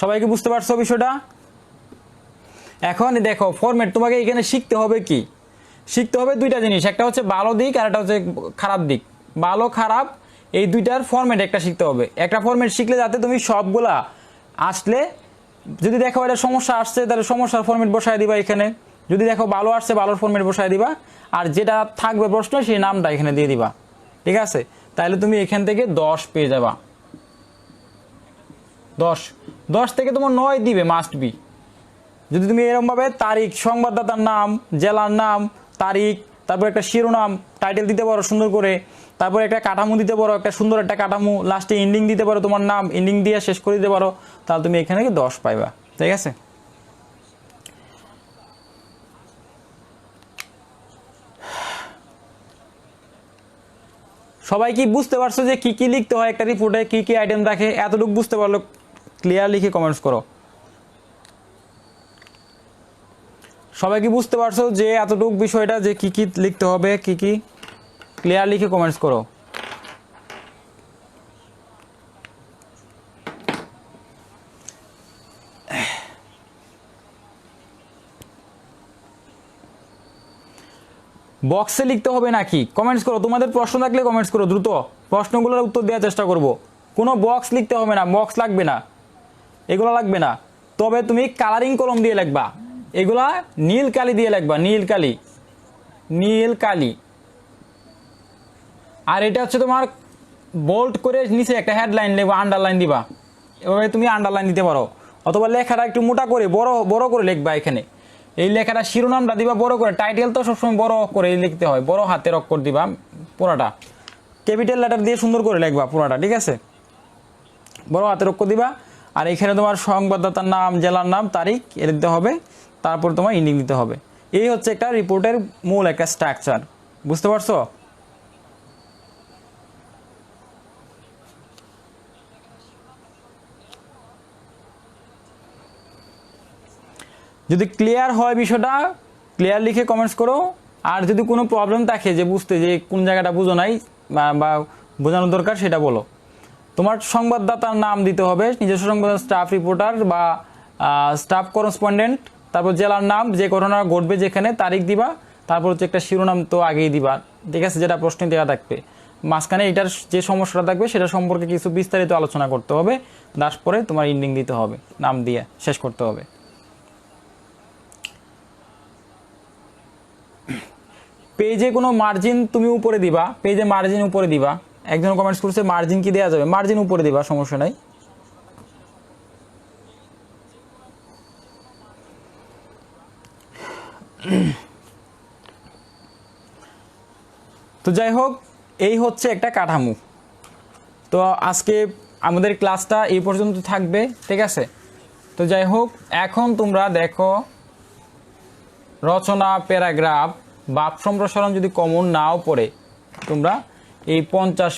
[SPEAKER 1] সবাইকে বুঝতে পারছো বিষয়টা? এখন দেখো ফরম্যাট তোমাকে এখানে শিখতে হবে কি, শিখতে হবে দুইটা জিনিস, একটা হচ্ছে ভালো দিক আর একটা হচ্ছে খারাপ দিক। ভালো খারাপ এই দুইটার ফরম্যাট একটা শিখতে হবে। একটা ফরম্যাট শিখলে যাতে তুমি সবগুলা আসলে, যদি দেখো এটা সমস্যা আসছে তাহলে সমস্যার ফরম্যাট বসায় দিবা এখানে, যদি দেখো ভালো আসছে ভালোর ফরম্যাট বসায় দিবা, আর যেটা থাকবে প্রশ্ন সেই নামটা এখানে দিয়ে দিবা, ঠিক আছে। তাহলে তুমি এখান থেকে 10 পেয়ে যাবা। 10 থেকে তোমার 9 দিবে মাস্ট বি। যদি তুমি এরকমভাবে তারিখ, সংবাদদাতার নাম, জেলার নাম, তারিখ, তারপর একটা শিরোনাম টাইটেল দিতে পারো সুন্দর করে, তারপর একটা কাঠামো দিতে পারো, একটা সুন্দর একটা কাঠামো, লাস্টে এন্ডিং দিতে পারো, তোমার নাম এন্ডিং দিয়ে শেষ করে দিতে পারো, তাহলে তুমি এখানে 10 পাইবা, ঠিক আছে। সবাই কি বুঝতে পারছো যে কি কি লিখতে হয় একটা রিপোর্টে, কি কি আইটেম রাখে? এতটুকু বুঝতে পারলো ক্লিয়ার লিখে কমেন্টস করো। সবাই কি বুঝতে পারছো যে এতটুকু বিষয়টা যে কি কি লিখতে হবে, কি কি? ক্লিয়ার লিখে কমেন্টস করো। বক্সে লিখতে হবে নাকি? কমেন্টস করো, তোমাদের প্রশ্ন থাকলে কমেন্টস করো দ্রুত, প্রশ্নগুলোর উত্তর দেওয়ার চেষ্টা করব। কোনো বক্স লিখতে হবে না, বক্স লাগবে না, এগুলো লাগবে না। তবে তুমি কালারিং কলম দিয়ে লিখবা, এগুলা নীল কালি দিয়ে লিখবা, নীল কালি, নীল কালি। আর এটা হচ্ছে তোমার বোল্ড করে নিচে একটা হেডলাইন লিখবা, আন্ডারলাইন দিবা, এভাবে তুমি আন্ডারলাইন দিতে পারো। অথবা লেখাটা একটু মোটা করে বড় বড় করে লিখবা, এখানে এই লেখাটা শিরোনামটা দিবা বড় করে, টাইটেল তো সবসময় বড় করে লিখতে হয়, বড় হাতের অক্ষর দিবা পুরাটা, ক্যাপিটাল লেটার দিয়ে সুন্দর করে লিখবা পুরাটা, ঠিক আছে, বড় হাতের অক্ষর দিবা। আর এখানে তোমার সংবাদদাতার নাম, জেলার নাম, তারিখ এ দিতে হবে, তারপর তোমার এন্ডিং দিতে হবে। এই হচ্ছে একটা রিপোর্টের মূল একটা স্ট্রাকচার, বুঝতে পারছো? যদি ক্লিয়ার হয় বিষয়টা, ক্লিয়ার লিখে কমেন্টস করো। আর যদি কোনো প্রবলেম থাকে যে বুঝতে, যে কোন জায়গাটা বুঝো নাই বা বোঝানোর দরকার, সেটা বলো। তোমার সংবাদদাতার নাম দিতে হবে, নিজস্ব সংবাদ, স্টাফ রিপোর্টার বা স্টাফ করেসপন্ডেন্ট, তারপর জেলার নাম, যে ঘটনা ঘটবে যেখানে, তারিখ দিবা, তারপর হচ্ছে একটা শিরোনাম তো আগেই দিবা, ঠিক আছে, যেটা প্রশ্নে দেওয়া থাকবে। মাঝখানে এটার যে সমস্যাটা থাকবে সেটা সম্পর্কে কিছু বিস্তারিত আলোচনা করতে হবে, তারপরে তোমার এন্ডিং দিতে হবে, নাম দিয়ে শেষ করতে হবে। পেজে কোনো মার্জিন তুমি উপরে দিবা, পেজে মার্জিন উপরে দিবা। একজন কমেন্টস করছে মার্জিন কি দেওয়া যাবে? মার্জিন উপরে দিবা, সমস্যা নাই। তো যাই হোক, এই হচ্ছে একটা কাঠামো। তো আজকে আমাদের ক্লাসটা এই পর্যন্ত থাকবে, ঠিক আছে? তো যাই হোক, এখন তোমরা দেখো রচনা, প্যারাগ্রাফ, ভাব সম্প্রসারণ যদি কমন নাও পড়ে, তোমরা এই 50